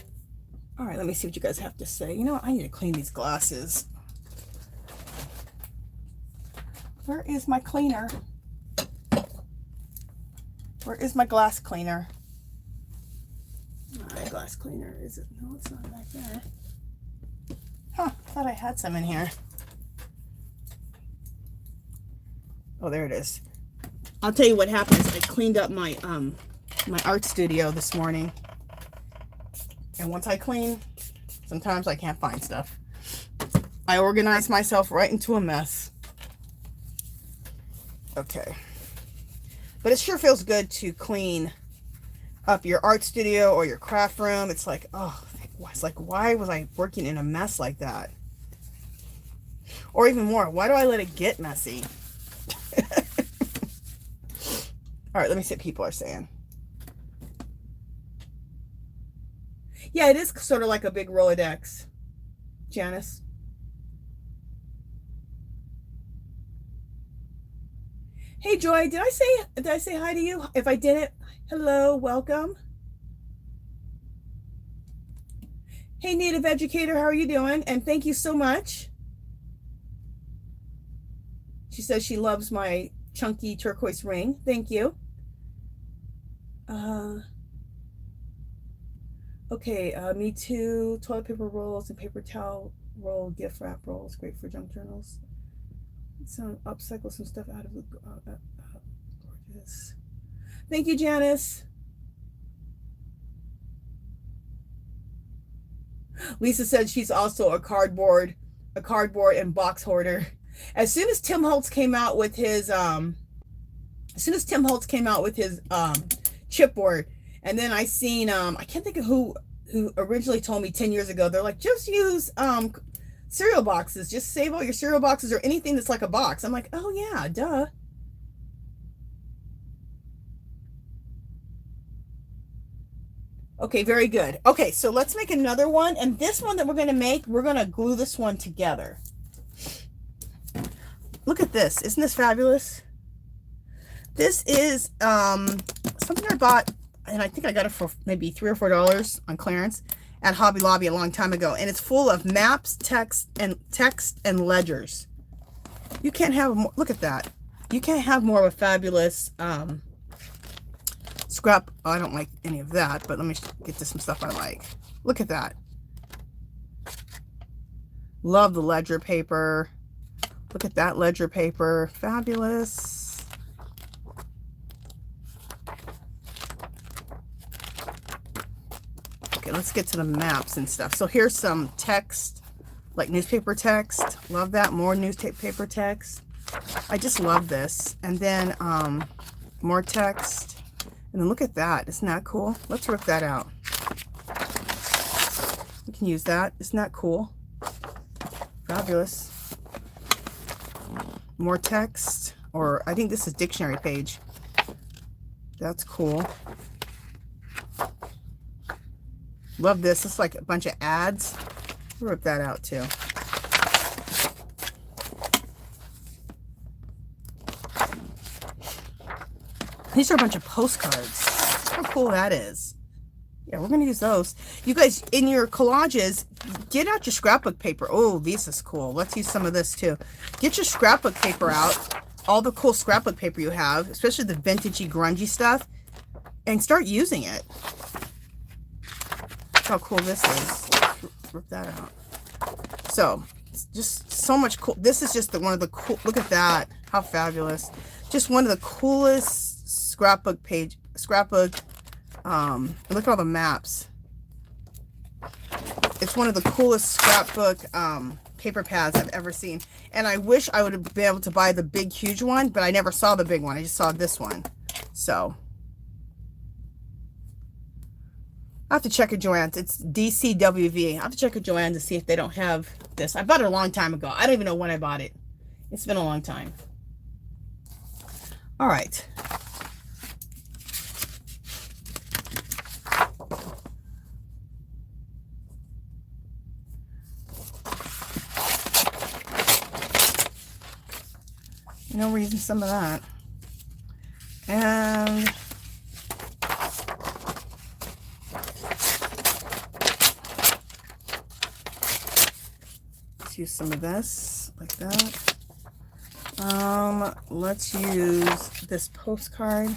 right, let me see what you guys have to say. You know what? I need to clean these glasses. Where is my cleaner? Where is my glass cleaner? My glass cleaner, is it? No, it's not back there. Huh, thought I had some in here. Oh, there it is. I'll tell you what happened is I cleaned up my my art studio this morning. And once I clean, sometimes I can't find stuff. I organize myself right into a mess. Okay. But it sure feels good to clean up your art studio or your craft room. It's like, oh, it's like, why was I working in a mess like that? Or even more, why do I let it get messy? All right, let me see what people are saying. Yeah, it is sort of like a big Rolodex, Janice. Hey, Joy, did I say hi to you? If I didn't, hello, welcome. Hey, Native Educator, how are you doing? And thank you so much. She says she loves my chunky turquoise ring. Thank you. Okay, me too. Toilet paper rolls and paper towel roll, gift wrap rolls, great for junk journals. Some upcycle some stuff out of the gorgeous. Thank you, Janice. Lisa said she's also a cardboard and box hoarder. As soon as Tim Holtz came out with his chipboard, and then I seen I can't think of who originally told me 10 years ago, they're like, just use cereal boxes, just save all your cereal boxes or anything that's like a box. I'm like, oh yeah, duh. Okay, very good. Okay, so let's make another one, and this one that we're going to make, we're going to glue this one together. Look at this. Isn't this fabulous? This is something I bought, and I think I got it for maybe $3 or $4 on clearance at Hobby Lobby a long time ago, and it's full of maps, text and ledgers. You can't have more. Look at that. You can't have more of a fabulous scrap. Oh, I don't like any of that, but let me get to some stuff I like. Look at that. Love the ledger paper. Look at that ledger paper. Fabulous. Okay, let's get to the maps and stuff. So here's some text, like newspaper text. Love that. More newspaper text. I just love this. And then more text. And then look at that. Isn't that cool? Let's rip that out. We can use that. Isn't that cool? Fabulous. More text, or I think this is dictionary page. That's cool. Love this. It's like a bunch of ads. We'll rip that out too. These are a bunch of postcards. How cool that is. Yeah, we're going to use those. You guys, in your collages, get out your scrapbook paper. Oh, this is cool. Let's use some of this too. Get your scrapbook paper out. All the cool scrapbook paper you have, especially the vintagey, grungy stuff, and start using it. Look how cool this is. Rip that out. So, just so much cool. This is just one of the cool. Look at that. How fabulous. Just one of the coolest scrapbook page. Look at all the maps. It's one of the coolest scrapbook paper pads I've ever seen. And I wish I would have been able to buy the big, huge one, but I never saw the big one. I just saw this one. So, I have to check with Joanne. It's DCWV. I have to check with Joanne to see if they don't have this. I bought it a long time ago. I don't even know when I bought it. It's been a long time. All right. You know, we're using some of that. And let's use some of this, like that. Let's use this postcard.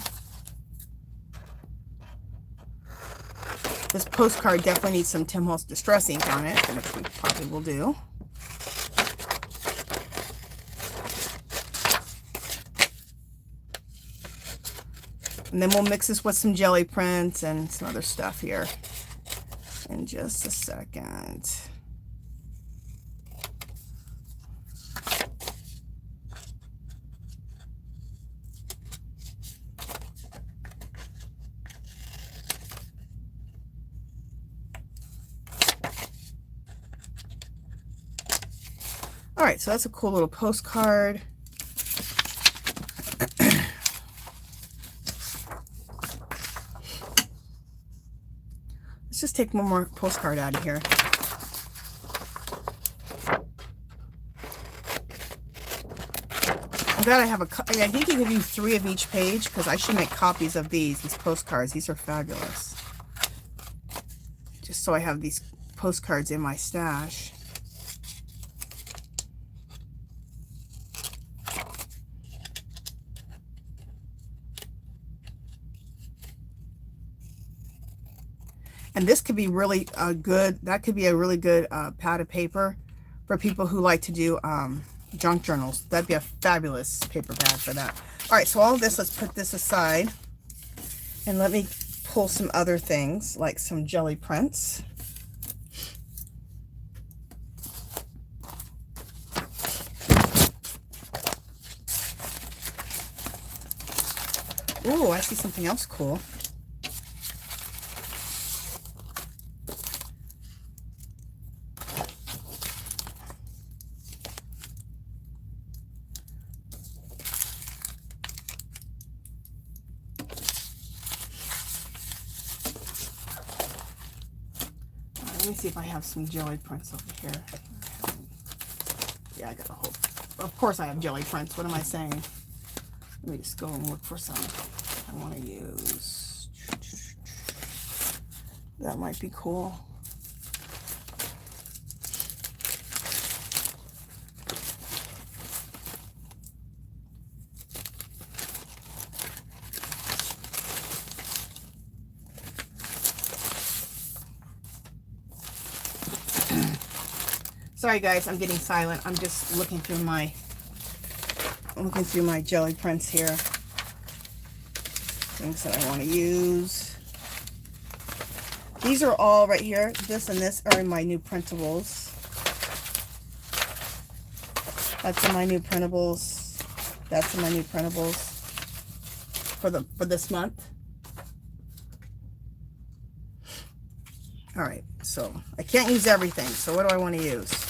This postcard definitely needs some Tim Holtz Distress ink on it, which we probably will do. And then we'll mix this with some jelly prints and some other stuff here. in just a second. All right, so that's a cool little postcard. Let's just take one more postcard out of here. I'm glad I have I think you can do 3 of each page because I should make copies of these postcards. These are fabulous. Just so I have these postcards in my stash. And this could be really good. That could be a really good pad of paper for people who like to do junk journals. That'd be a fabulous paper pad for that. All right, so all of this, let's put this aside. And let me pull some other things, like some jelly prints. Ooh, I see something else cool. Let me see if I have some jelly prints over here. Yeah, I got a whole... Of course I have jelly prints. What am I saying? Let me just go and look for some I want to use. That might be cool. Sorry guys, I'm getting silent. I'm just looking through my jelly prints here. Things that I want to use. These are all right here. This and this are in my new printables. That's in my new printables. That's in my new printables for this month. All right, so I can't use everything. So what do I want to use?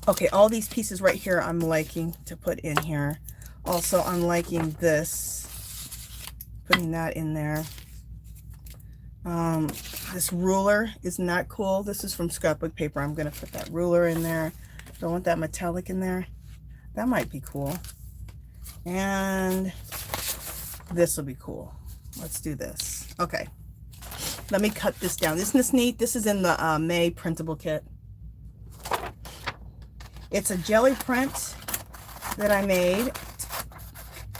Okay, all these pieces right here I'm liking to put in here. Also, I'm liking this. Putting that in there. This ruler is not cool. This is from scrapbook paper. I'm going to put that ruler in there. Don't want that metallic in there. That might be cool. And this will be cool. Let's do this. Okay. Let me cut this down. Isn't this neat? This is in the May printable kit. It's a jelly print that I made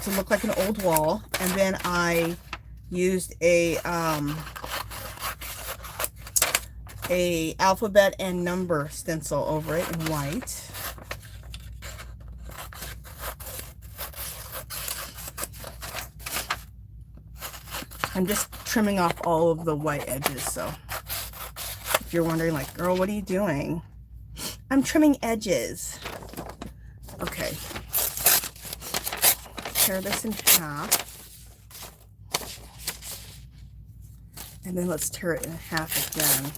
to look like an old wall, and then I used a alphabet and number stencil over it in white. I'm just trimming off all of the white edges, so if you're wondering, like, girl, what are you doing? I'm trimming edges. Okay. Tear this in half. And then let's tear it in half again.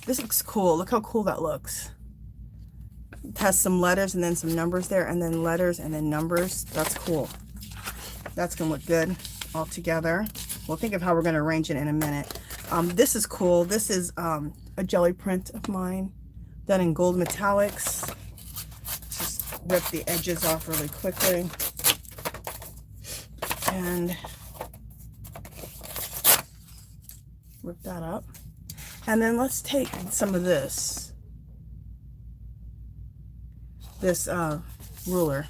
This looks cool. Look how cool that looks. It has some letters and then some numbers there, and then letters and then numbers. That's cool. That's gonna look good all together. We'll think of how we're gonna arrange it in a minute. This is cool. This is a jelly print of mine done in gold metallics. Just rip the edges off really quickly. And rip that up. And then let's take some of this ruler.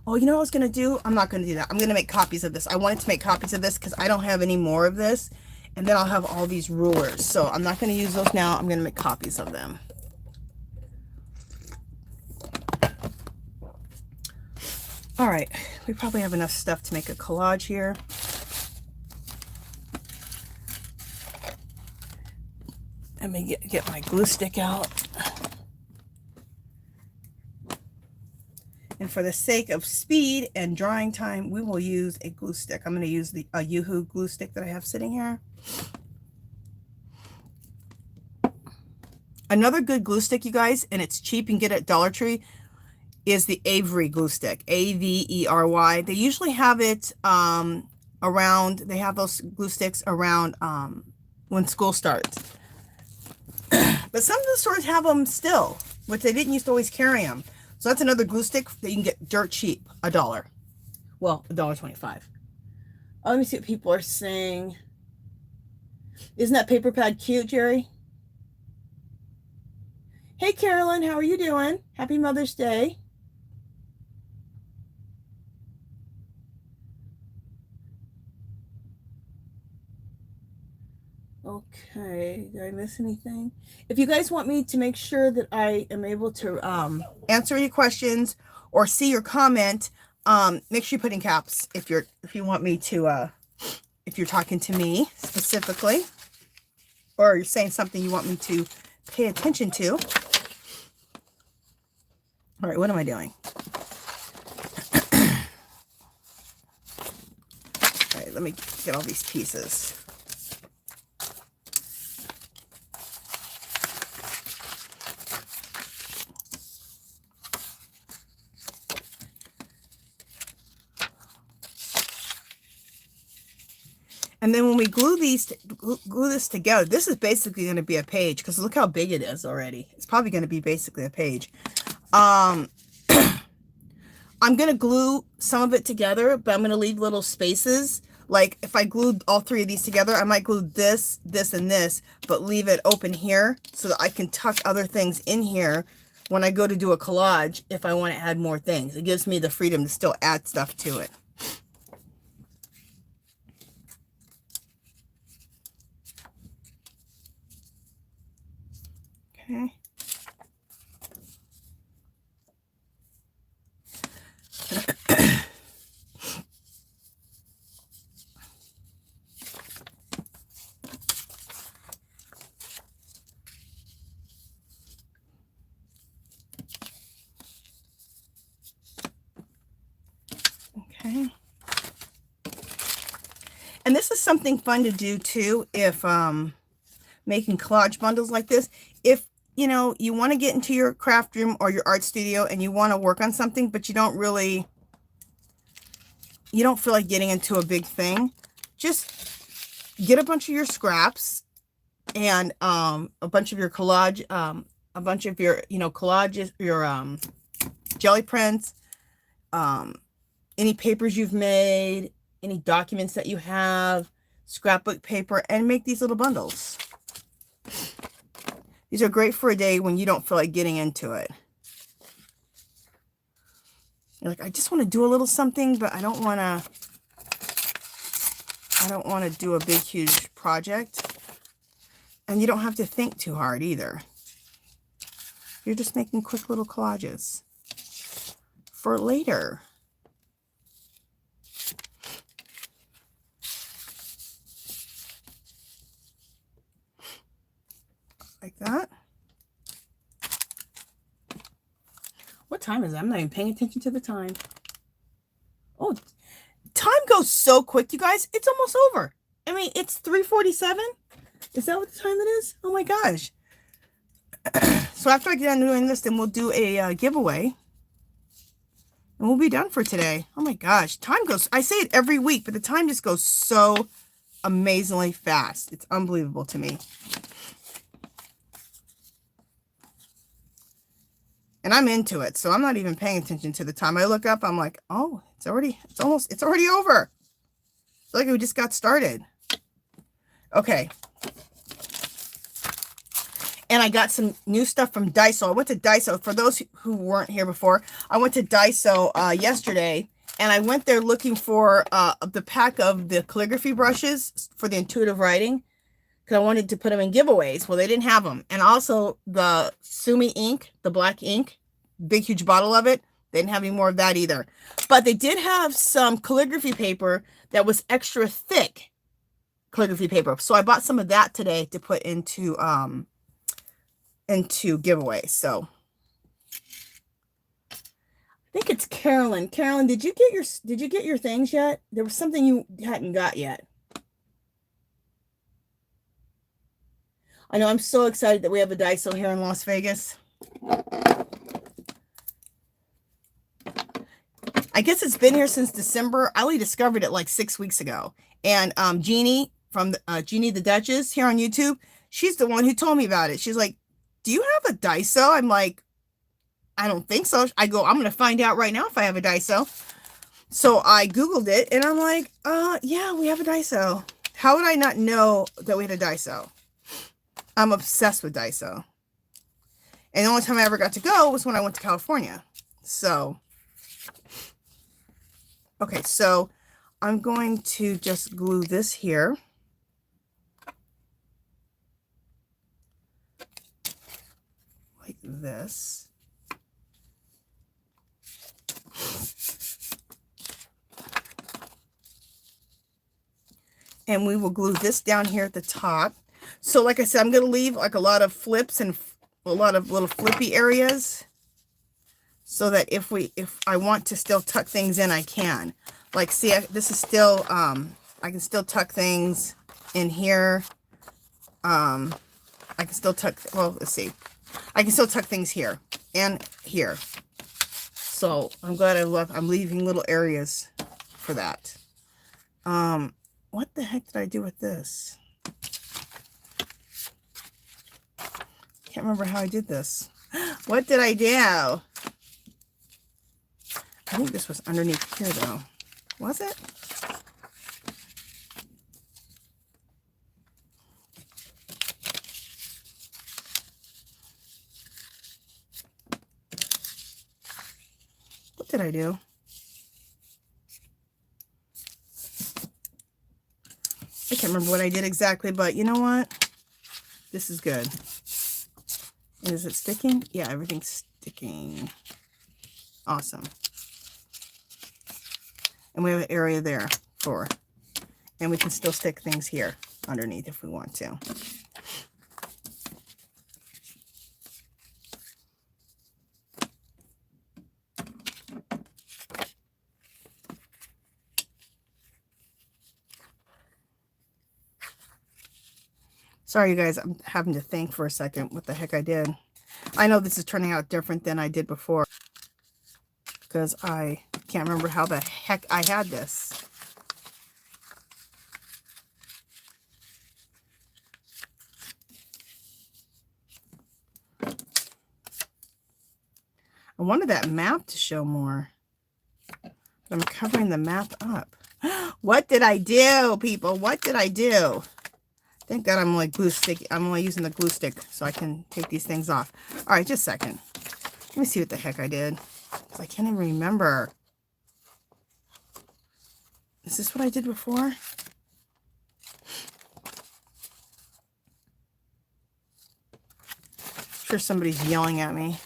Oh, you know what I was going to do? I'm not going to do that. I'm going to make copies of this. I wanted to make copies of this because I don't have any more of this. And then I'll have all these rulers. So I'm not going to use those now. I'm going to make copies of them. All right, we probably have enough stuff to make a collage here. Let me get my glue stick out. And for the sake of speed and drying time, we will use a glue stick. I'm going to use the Yoo-hoo glue stick that I have sitting here. Another good glue stick, you guys, and it's cheap, you can get it at Dollar Tree, is the Avery glue stick, A-V-E-R-Y. They usually have it around, they have those glue sticks around when school starts. But some of the stores have them still, which they didn't used to always carry them. So that's another glue stick that you can get dirt cheap, $1. Well, $1.25. Oh, let me see what people are saying. Isn't that paper pad cute, Jerry? Hey, Carolyn, how are you doing? Happy Mother's Day. Okay, did I miss anything? If you guys want me to make sure that I am able to answer any questions or see your comment, make sure you put in caps if you want me to if you're talking to me specifically, or you're saying something you want me to pay attention to. All right, what am I doing? All right, let me get all these pieces. And then when we glue this together, this is basically going to be a page, because look how big it is already. It's probably going to be basically a page. I'm going to glue some of it together, but I'm going to leave little spaces. Like if I glued all three of these together, I might glue this, this, and this, but leave it open here so that I can tuck other things in here when I go to do a collage if I want to add more things. It gives me the freedom to still add stuff to it. Okay. Okay. And this is something fun to do too if making collage bundles like this. If you know you want to get into your craft room or your art studio and you want to work on something, but you don't feel like getting into a big thing, just get a bunch of your scraps and a bunch of your collage, a bunch of your collages, your jelly prints, any papers you've made, any documents that you have, scrapbook paper, and make these little bundles. These are great for a day when you don't feel like getting into it. You're like, I just want to do a little something, but I don't want to do a big, huge project. And you don't have to think too hard either. You're just making quick little collages for later. Like that. What time is it? I'm not even paying attention to the time. Oh, time goes so quick, you guys. It's almost over. I mean, it's 3:47. Is that what the time it is? Oh my gosh. So after I get done doing this, then we'll do a giveaway. And we'll be done for today. Oh my gosh. Time goes, I say it every week, but the time just goes so amazingly fast. It's unbelievable to me. And I'm into it, so I'm not even paying attention to the time. I look up, I'm like, oh, it's already over. It's like we just got started. Okay. And I got some new stuff from Daiso. I went to Daiso. For those who weren't here before, I went to Daiso yesterday, and I went there looking for the pack of the calligraphy brushes for the intuitive writing, because I wanted to put them in giveaways. Well, they didn't have them. And also the Sumi ink, the black ink, big, huge bottle of it, They didn't have any more of that either. But they did have some calligraphy paper that was extra thick calligraphy paper. So I bought some of that today to put into giveaway. So I think it's Carolyn. Carolyn, did you get your things yet? There was something you hadn't got yet. I know I'm so excited that we have a Daiso here in Las Vegas. I guess it's been here since December. I only discovered it like 6 weeks ago. And Jeannie from Jeannie the Duchess here on YouTube, she's the one who told me about it. She's like, do you have a Daiso? I'm like, I don't think so. I go, I'm going to find out right now if I have a Daiso. So I Googled it and I'm like, yeah, we have a Daiso. How would I not know that we had a Daiso? I'm obsessed with Daiso. And the only time I ever got to go was when I went to California. So, okay, so I'm going to just glue this here. Like this. And we will glue this down here at the top. So like I said, I'm going to leave like a lot of flips and a lot of little flippy areas so that if I want to still tuck things in, I can. Like, see, this is still, I can still tuck things in here. I can still tuck, well, let's see. I can still tuck things here and here. So I'm glad I'm leaving little areas for that. What the heck did I do with this? Can't remember how I did this. What did I do? I think this was underneath here though. Was it? What did I do? I can't remember what I did exactly, but you know what? This is good. Is it sticking? Yeah, everything's sticking. Awesome. And we have an area there and we can still stick things here underneath if we want to. Sorry, you guys, I'm having to think for a second what the heck I did. I know this is turning out different than I did before because I can't remember how the heck I had this. I wanted that map to show more. I'm covering the map up. What did I do, people? What did I do? Thank God I'm like glue stick. I'm only using the glue stick so I can take these things off. All right, just a second. Let me see what the heck I did. I can't even remember. Is this what I did before? I'm sure somebody's yelling at me.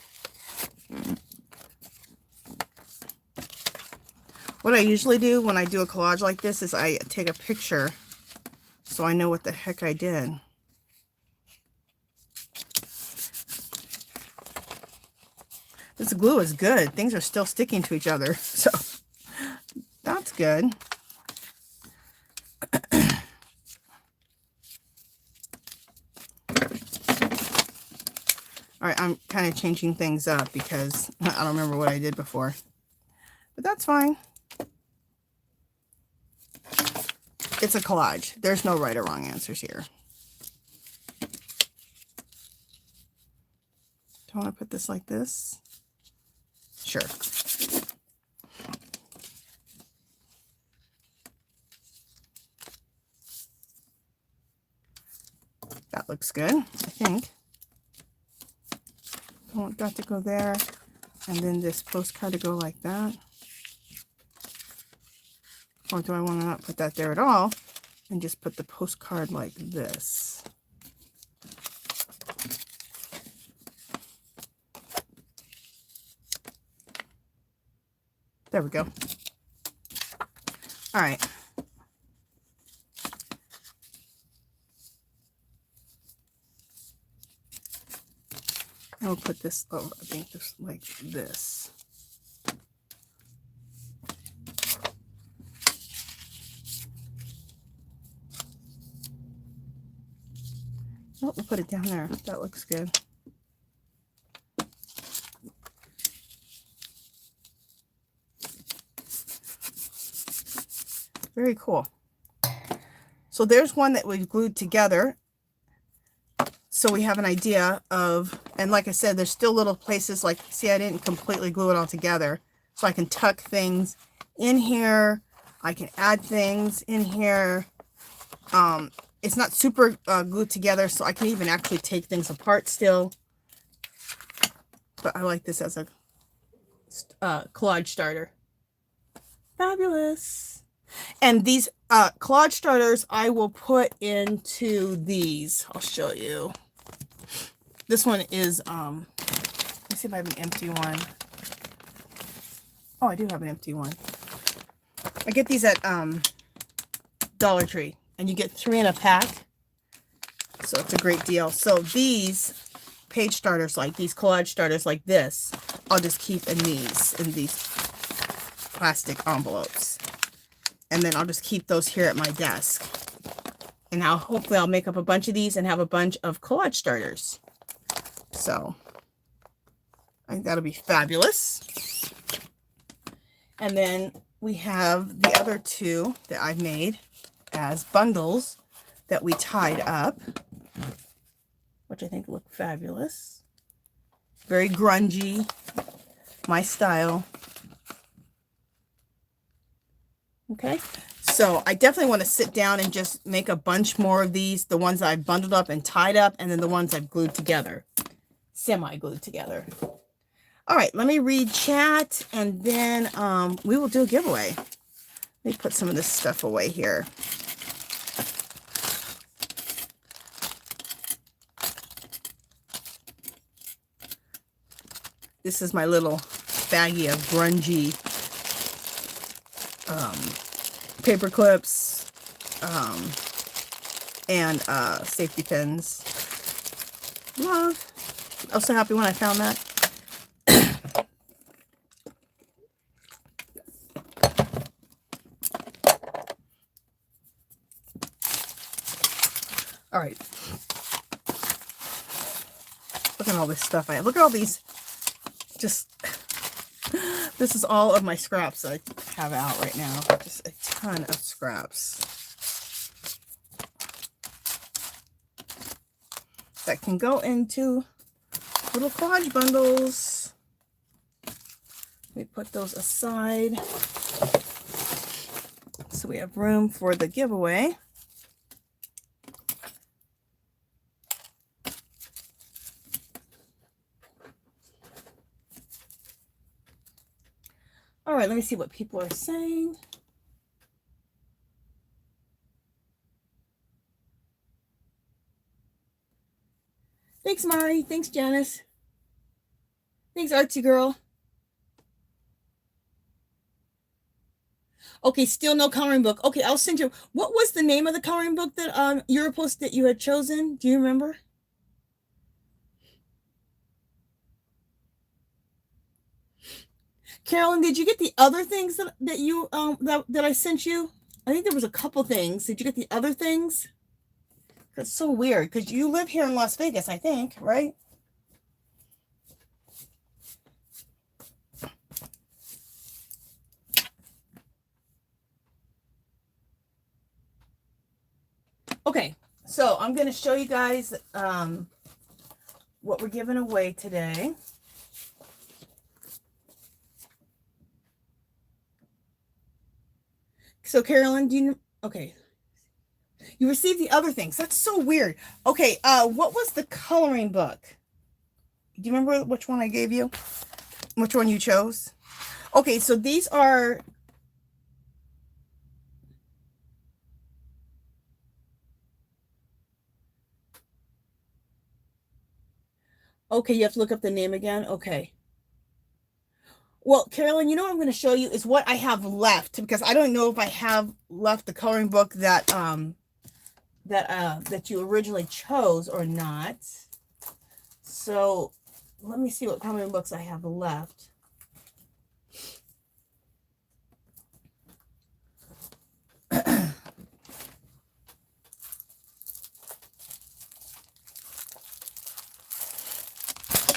What I usually do when I do a collage like this is I take a picture so I know what the heck I did. This glue is good. Things are still sticking to each other, so that's good. All right, I'm kind of changing things up because I don't remember what I did before, but that's fine. It's a collage. There's no right or wrong answers here. Do I want to put this like this? Sure. That looks good, I think. I want that to go there, and then this postcard to go like that. Or do I want to not put that there at all and just put the postcard like this? There we go. All right. I'll put this over, I think just like this. Oh, we'll put it down there. That looks good. Very cool. So there's one that we've glued together. So we have an idea of, and like I said, there's still little places like, see, I didn't completely glue it all together. So I can tuck things in here. I can add things in here. It's not super glued together, so I can even actually take things apart still. But I like this as a collage starter. Fabulous. And these collage starters I will put into these. I'll show you. This one is, let's see if I have an empty one. Oh, I do have an empty one. I get these at Dollar Tree, and you get 3 in a pack. So it's a great deal. So these page starters, like these collage starters like this, I'll just keep in these plastic envelopes. And then I'll just keep those here at my desk. And now hopefully I'll make up a bunch of these and have a bunch of collage starters. So I think that'll be fabulous. And then we have the other 2 that I've made as bundles that we tied up, which I think look fabulous. Very grungy, my style. Okay, so I definitely want to sit down and just make a bunch more of these, the ones I've bundled up and tied up, and then the ones I've glued together, semi-glued together. All right, let me read chat, and then we will do a giveaway. Let me put some of this stuff away here. This is my little baggie of grungy paper clips and safety pins. Love. I was so happy when I found that. All right. Look at all this stuff I have. Look at all these. Just, this is all of my scraps that I have out right now. Just a ton of scraps that can go into little collage bundles. Let me put those aside so we have room for the giveaway. All right, let me see what people are saying. Thanks, Mari. Thanks, Janice. Thanks, Artsy Girl. Okay, still no coloring book. Okay, I'll send you. What was the name of the coloring book that Europost that you had chosen? Do you remember? Carolyn, did you get the other things that you that I sent you? I think there was a couple things. Did you get the other things? That's so weird because you live here in Las Vegas, I think, right? Okay, so I'm going to show you guys what we're giving away today. So Carolyn, do you, okay. You received the other things. That's so weird. Okay, what was the coloring book? Do you remember which one I gave you? Which one you chose? Okay, so these are... Okay, you have to look up the name again? Okay. Well, Carolyn, you know what I'm going to show you is what I have left, because I don't know if I have left the coloring book that that you originally chose or not. So let me see what coloring books I have left.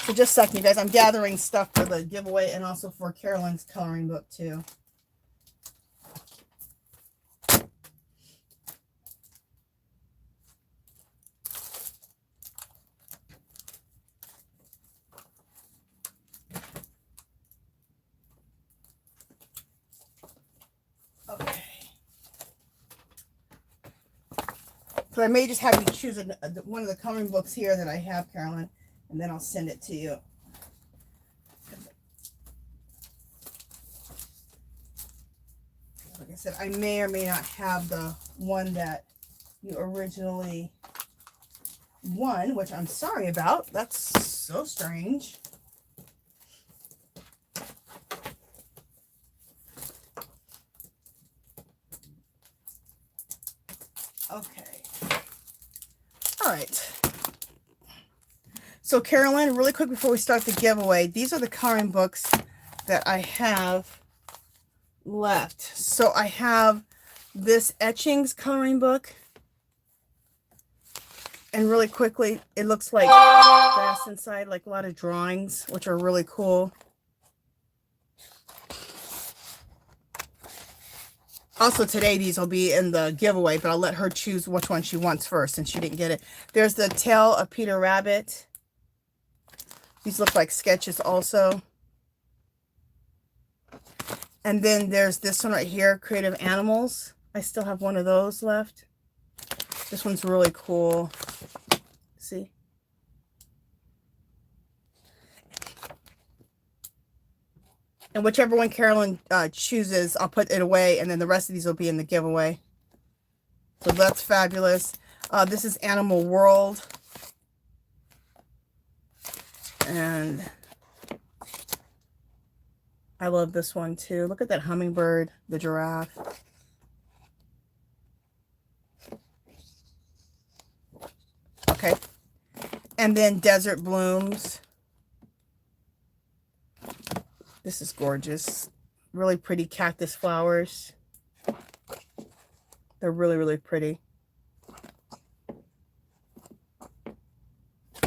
So just a second, you guys. I'm gathering stuff for the giveaway and also for Carolyn's coloring book too. Okay. So I may just have you choose one of the coloring books here that I have, Carolyn, and then I'll send it to you. Like I said, I may or may not have the one that you originally won, which I'm sorry about. That's so strange. Okay. All right. So Carolyn, really quick before we start the giveaway, these are the coloring books that I have left. So I have this Etchings coloring book. And really quickly, it looks like grass inside, like a lot of drawings, which are really cool. Also today, these will be in the giveaway, but I'll let her choose which one she wants first since she didn't get it. There's the Tale of Peter Rabbit. These look like sketches also. And then there's this one right here, Creative Animals. I still have one of those left. This one's really cool. See? And whichever one Carolyn chooses, I'll put it away, and then the rest of these will be in the giveaway. So that's fabulous. This is Animal World. And I love this one too. Look at that hummingbird, the giraffe. Okay. And then Desert Blooms. This is gorgeous. Really pretty cactus flowers. They're really, really pretty.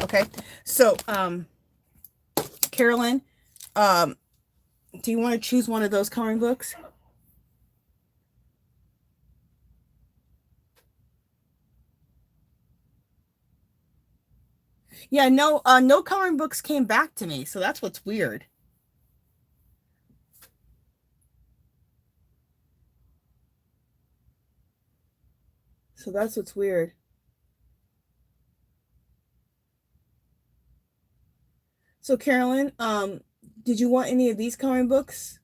Okay. So, Carolyn, do you want to choose one of those coloring books? Yeah, no, no coloring books came back to me, so that's what's weird. So that's what's weird. So Carolyn, did you want any of these coloring books?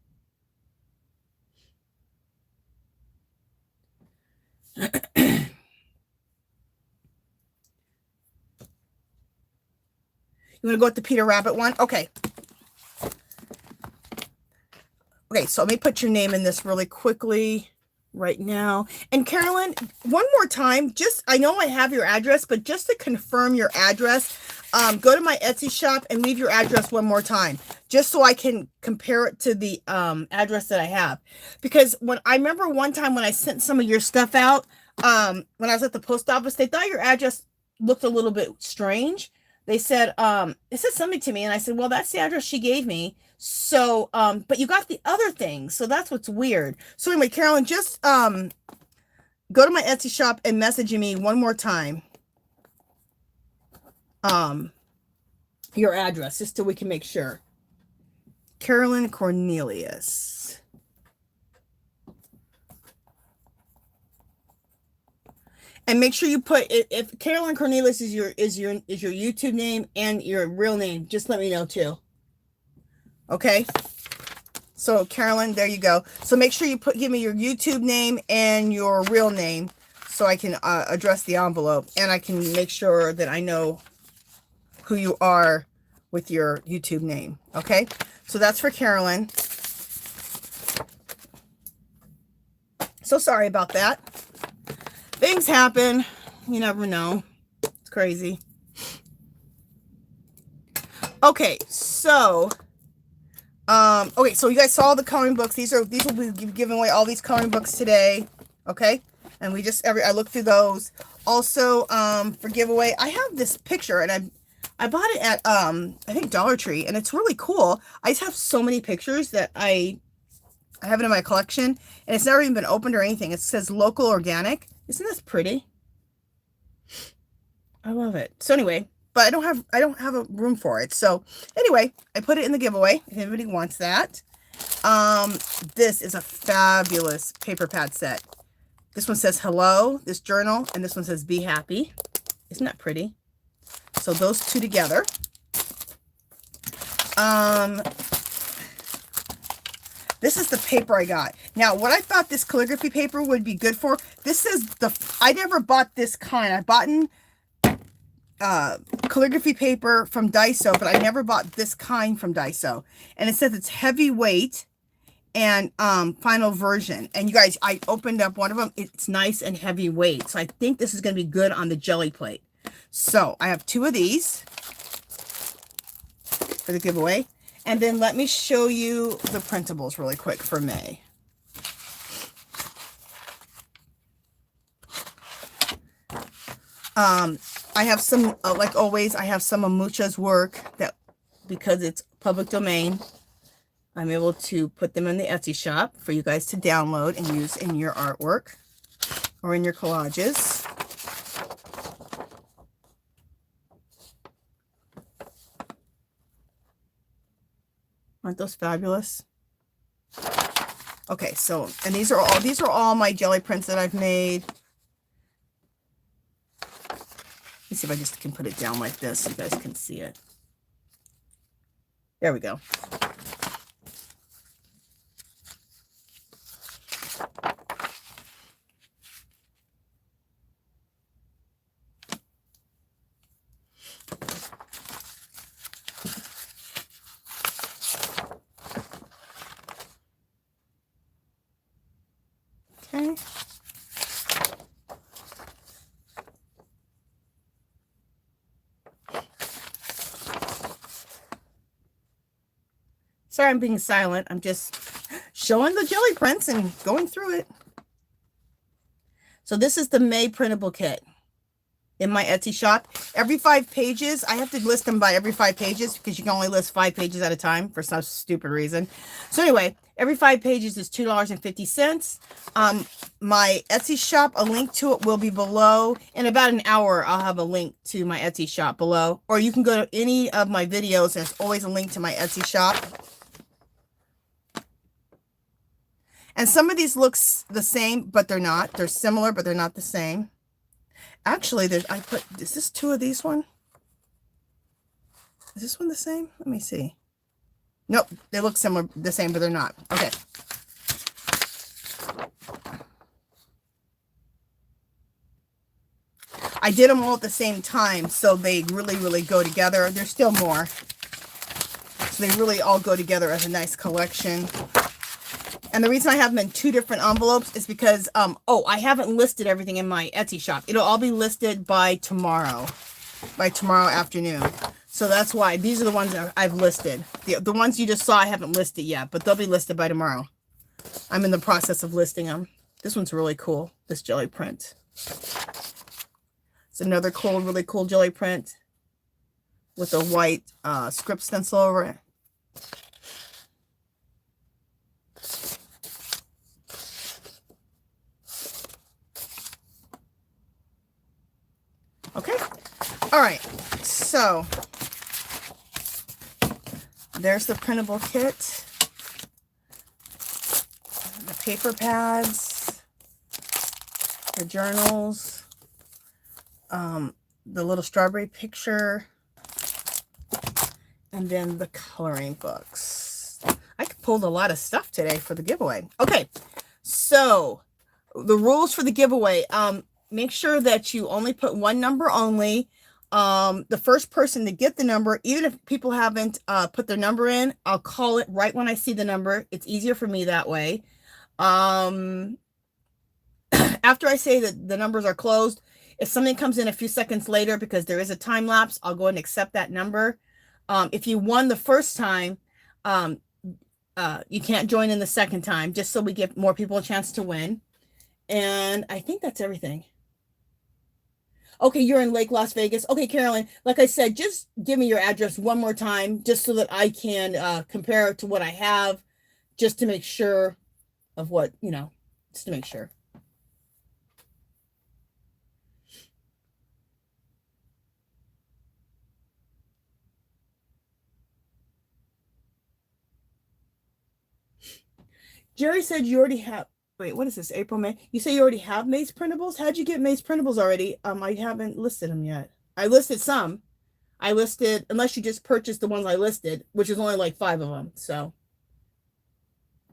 You want to go with the Peter Rabbit one? Okay. Okay, so let me put your name in this really quickly right now. And Carolyn, one more time, just, I know I have your address, but just to confirm your address, go to my Etsy shop and leave your address one more time, just so I can compare it to the address that I have. Because when I remember one time when I sent some of your stuff out, when I was at the post office, they thought your address looked a little bit strange. They said, it said something to me, and I said, well, that's the address she gave me. So, but you got the other thing, so that's what's weird. So anyway, Carolyn, just go to my Etsy shop and message me one more time. Your address, just so we can make sure. Carolyn Cornelius. And make sure you put, if Carolyn Cornelius is your YouTube name and your real name, just let me know too. Okay. So Carolyn, there you go. So make sure you give me your YouTube name and your real name so I can address the envelope, and I can make sure that I know who you are with your YouTube name. Okay. So that's for Carolyn. So sorry about that. Things happen. You never know. It's crazy. Okay, so okay, so you guys saw the coloring books. These will be giving away all these coloring books today. Okay, and I looked through those. Also, for giveaway, I have this picture, and I bought it at I think Dollar Tree, and it's really cool. I just have so many pictures that I have it in my collection, and it's never even been opened or anything. It says local organic. Isn't this pretty? I love it. So anyway, but I don't have a room for it. So anyway, I put it in the giveaway if anybody wants that. This is a fabulous paper pad set. This one says hello, this journal, and this one says be happy. Isn't that pretty? So those two together. This is the paper I got. Now, what I thought this calligraphy paper would be good for, this is I never bought this kind. I bought calligraphy paper from Daiso, but I never bought this kind from Daiso. And it says it's heavyweight and final version. And you guys, I opened up one of them. It's nice and heavyweight. So I think this is going to be good on the jelly plate. So I have 2 of these for the giveaway. And then let me show you the printables really quick for May. I have some, like always, I have some of Mucha's work that, because it's public domain, I'm able to put them in the Etsy shop for you guys to download and use in your artwork or in your collages. Aren't those fabulous? Okay, so, and these are all my jelly prints that I've made. Let me see if I just can put it down like this so you guys can see it. There we go. Okay. Sorry, I'm being silent. I'm just showing the jelly prints and going through it. So this is the May printable kit in my Etsy shop. Every 5 pages, I have to list them by every 5 pages because you can only list 5 pages at a time for some stupid reason. So anyway, every 5 pages is $2.50. My Etsy shop, a link to it will be below. In about an hour, I'll have a link to my Etsy shop below. Or you can go to any of my videos. There's always a link to my Etsy shop. And some of these looks the same, but they're not. They're similar, but they're not the same. Actually, is this 2 of these one? Is this one the same? Let me see. Nope, they look similar, the same, but they're not. Okay. I did them all at the same time, so they really, really go together. There's still more. So they really all go together as a nice collection. And the reason I have them in 2 different envelopes is because, I haven't listed everything in my Etsy shop. It'll all be listed by tomorrow afternoon. So that's why these are the ones that I've listed. The ones you just saw, I haven't listed yet, but they'll be listed by tomorrow. I'm in the process of listing them. This one's really cool, this jelly print. It's another cool, really cool jelly print with a white script stencil over it. Okay, all right, so there's the printable kit, the paper pads, the journals, the little strawberry picture, and then the coloring books. I pulled a lot of stuff today for the giveaway. Okay, so the rules for the giveaway, make sure that you only put 1 number only. The first person to get the number, even if people haven't put their number in, I'll call it right when I see the number. It's easier for me that way. after I say that the numbers are closed, if something comes in a few seconds later, because there is a time lapse, I'll go ahead and accept that number. If you won the first time, um, you can't join in the second time, just so we give more people a chance to win. And I think that's everything. Okay, you're in Lake Las Vegas. Okay, Carolyn, like I said, just give me your address one more time, just so that I can compare it to what I have, just to make sure of what, just to make sure. Jerry said you already have. Wait, what is this? April, May? You say you already have Maze printables? How'd you get Maze printables already? I haven't listed them yet. I listed some. I listed, unless you just purchased the ones I listed, which is only like 5 of them. So,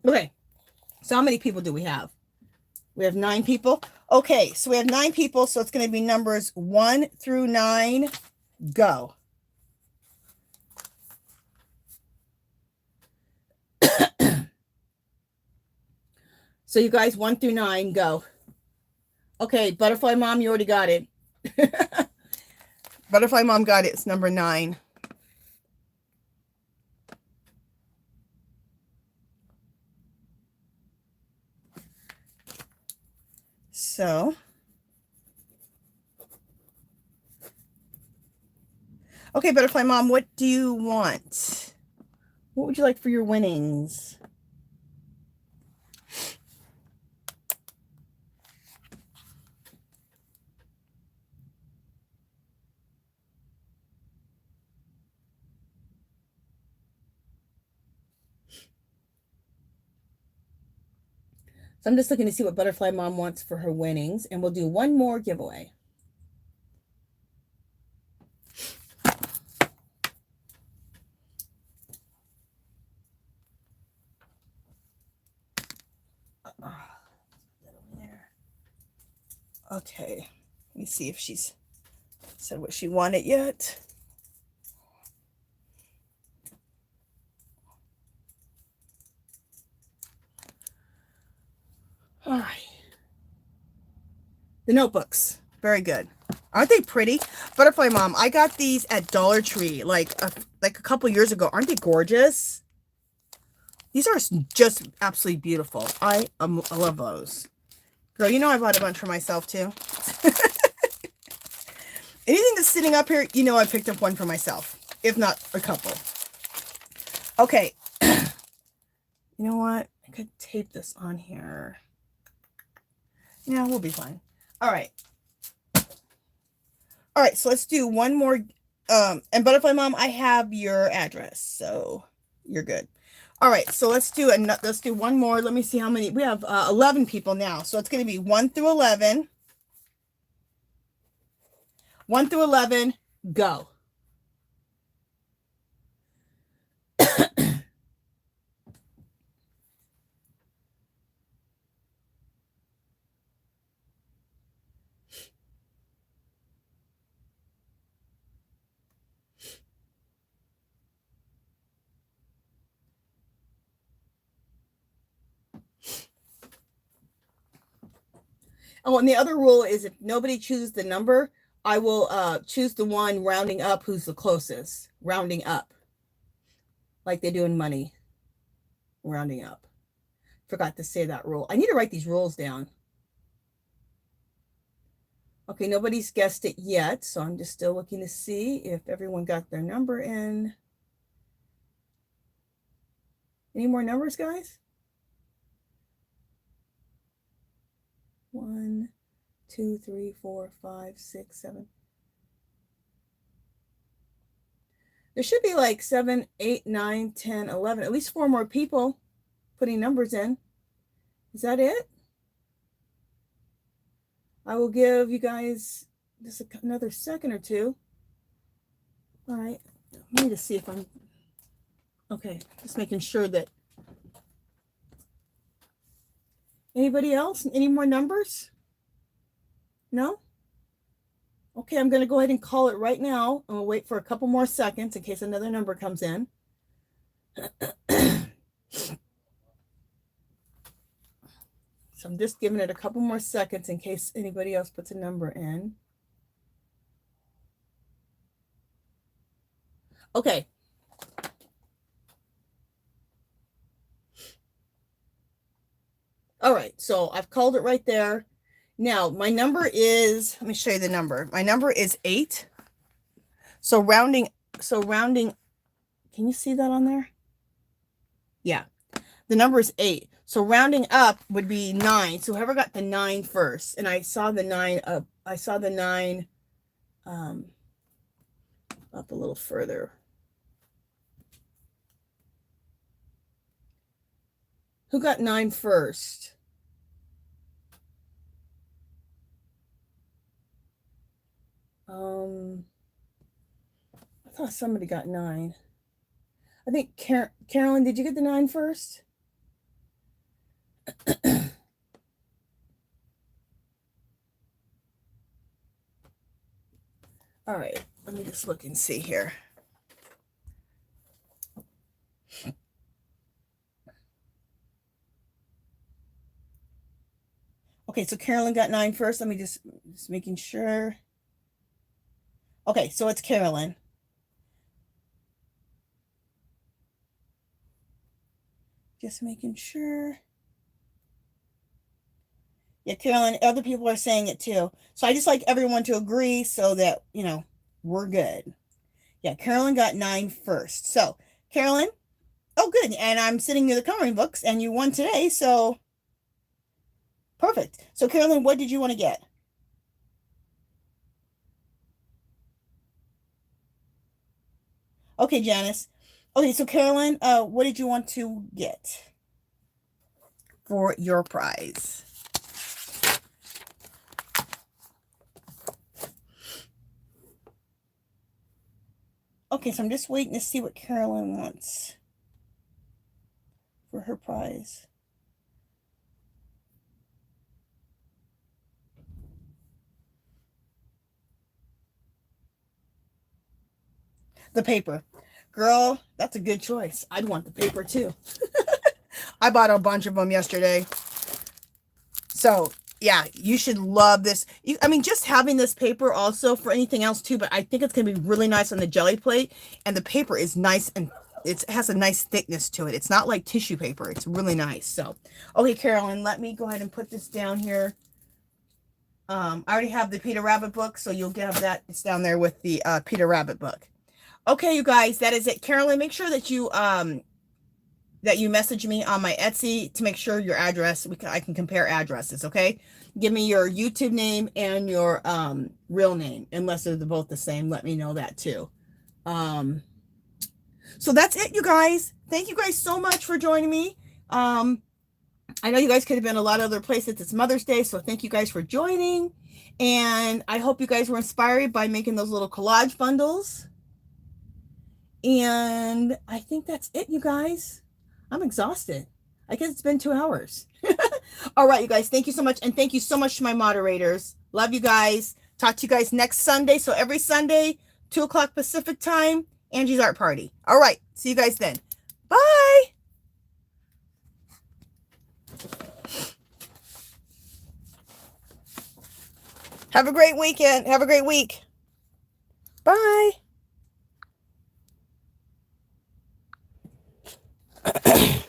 okay. So how many people do we have? We have 9 people. Okay, so we have 9 people. So it's going to be numbers 1 through 9. Go. So you guys, 1 through 9, go. Okay, Butterfly Mom, you already got it. Butterfly Mom got it. It's number 9. So, okay, Butterfly Mom, what do you want? What would you like for your winnings? So I'm just looking to see what Butterfly Mom wants for her winnings, and we'll do one more giveaway. Okay, let me see if she's said what she wanted yet. All right. The notebooks. Very good. Aren't they pretty? Butterfly Mom, I got these at Dollar Tree like a couple years ago. Aren't they gorgeous? These are just absolutely beautiful. I love those. Girl, you know I bought a bunch for myself too. Anything that's sitting up here, you know I picked up one for myself. If not a couple. Okay. You know what? I could tape this on here. Yeah, we'll be fine. All right. All right, so let's do one more. And Butterfly Mom, I have your address, so you're good. All right, so let's do one more. Let me see how many. We have 11 people now, so it's going to be 1 through 11. 1 through 11, go. Oh, and the other rule is if nobody chooses the number, I will choose the one rounding up who's the closest. Rounding up. Like they do in money. Rounding up. Forgot to say that rule. I need to write these rules down. Okay, nobody's guessed it yet, so I'm just still looking to see if everyone got their number in. Any more numbers, guys? 1, 2, 3, 4, 5, 6, 7. There should be like 7, 8, 9, 10, 11. At least 4 more people putting numbers in. Is that it? I will give you guys just another second or two. All right. Let me just see if I'm okay. Just making sure that. Anybody else? Any more numbers? No? Okay, I'm going to go ahead and call it right now. I'm going to wait for a couple more seconds in case another number comes in. So I'm just giving it a couple more seconds in case anybody else puts a number in. Okay. All right, so I've called it right there. Now my number is, let me show you the number. My number is 8. So rounding, can you see that on there? Yeah, the number is 8. So rounding up would be 9. So whoever got the 9 first, and I saw the 9 up, up a little further. Who got 9 first? I thought somebody got 9. I think Carolyn, did you get the 9 first? All right, let me just look and see here. Okay, so Carolyn got 9 first. Let me just making sure. Okay, so it's Carolyn. Just making sure. Yeah, Carolyn, other people are saying it too. So I just like everyone to agree so that, you know, we're good. Yeah, Carolyn got 9 first. So, Carolyn, oh, good. And I'm sitting near the coloring books and you won today. So, perfect. So, Carolyn, what did you want to get? Okay, Janice. Okay, so Carolyn, what did you want to get for your prize? Okay, so I'm just waiting to see what Carolyn wants for her prize. The paper. Girl, that's a good choice. I'd want the paper too. I bought a bunch of them yesterday. So, yeah, you should love this. I mean, just having this paper also for anything else too, but I think it's going to be really nice on the jelly plate. And the paper is nice and it has a nice thickness to it. It's not like tissue paper. It's really nice. So, okay, Carolyn, let me go ahead and put this down here. I already have the Peter Rabbit book, so you'll get that. It's down there with the Peter Rabbit book. Okay, you guys, that is it. Carolyn, make sure that you message me on my Etsy to make sure your address, I can compare addresses, okay? Give me your YouTube name and your real name, unless they're both the same. Let me know that too. So that's it, you guys. Thank you guys so much for joining me. I know you guys could have been a lot of other places. It's Mother's Day, so thank you guys for joining. And I hope you guys were inspired by making those little collage bundles. And I think that's it, you guys. I'm exhausted. I guess it's been 2 hours. All right, you guys. Thank you so much. And thank you so much to my moderators. Love you guys. Talk to you guys next Sunday. So every Sunday, 2 o'clock Pacific time, Angie's Art Party. All right. See you guys then. Bye. Have a great weekend. Have a great week. Bye.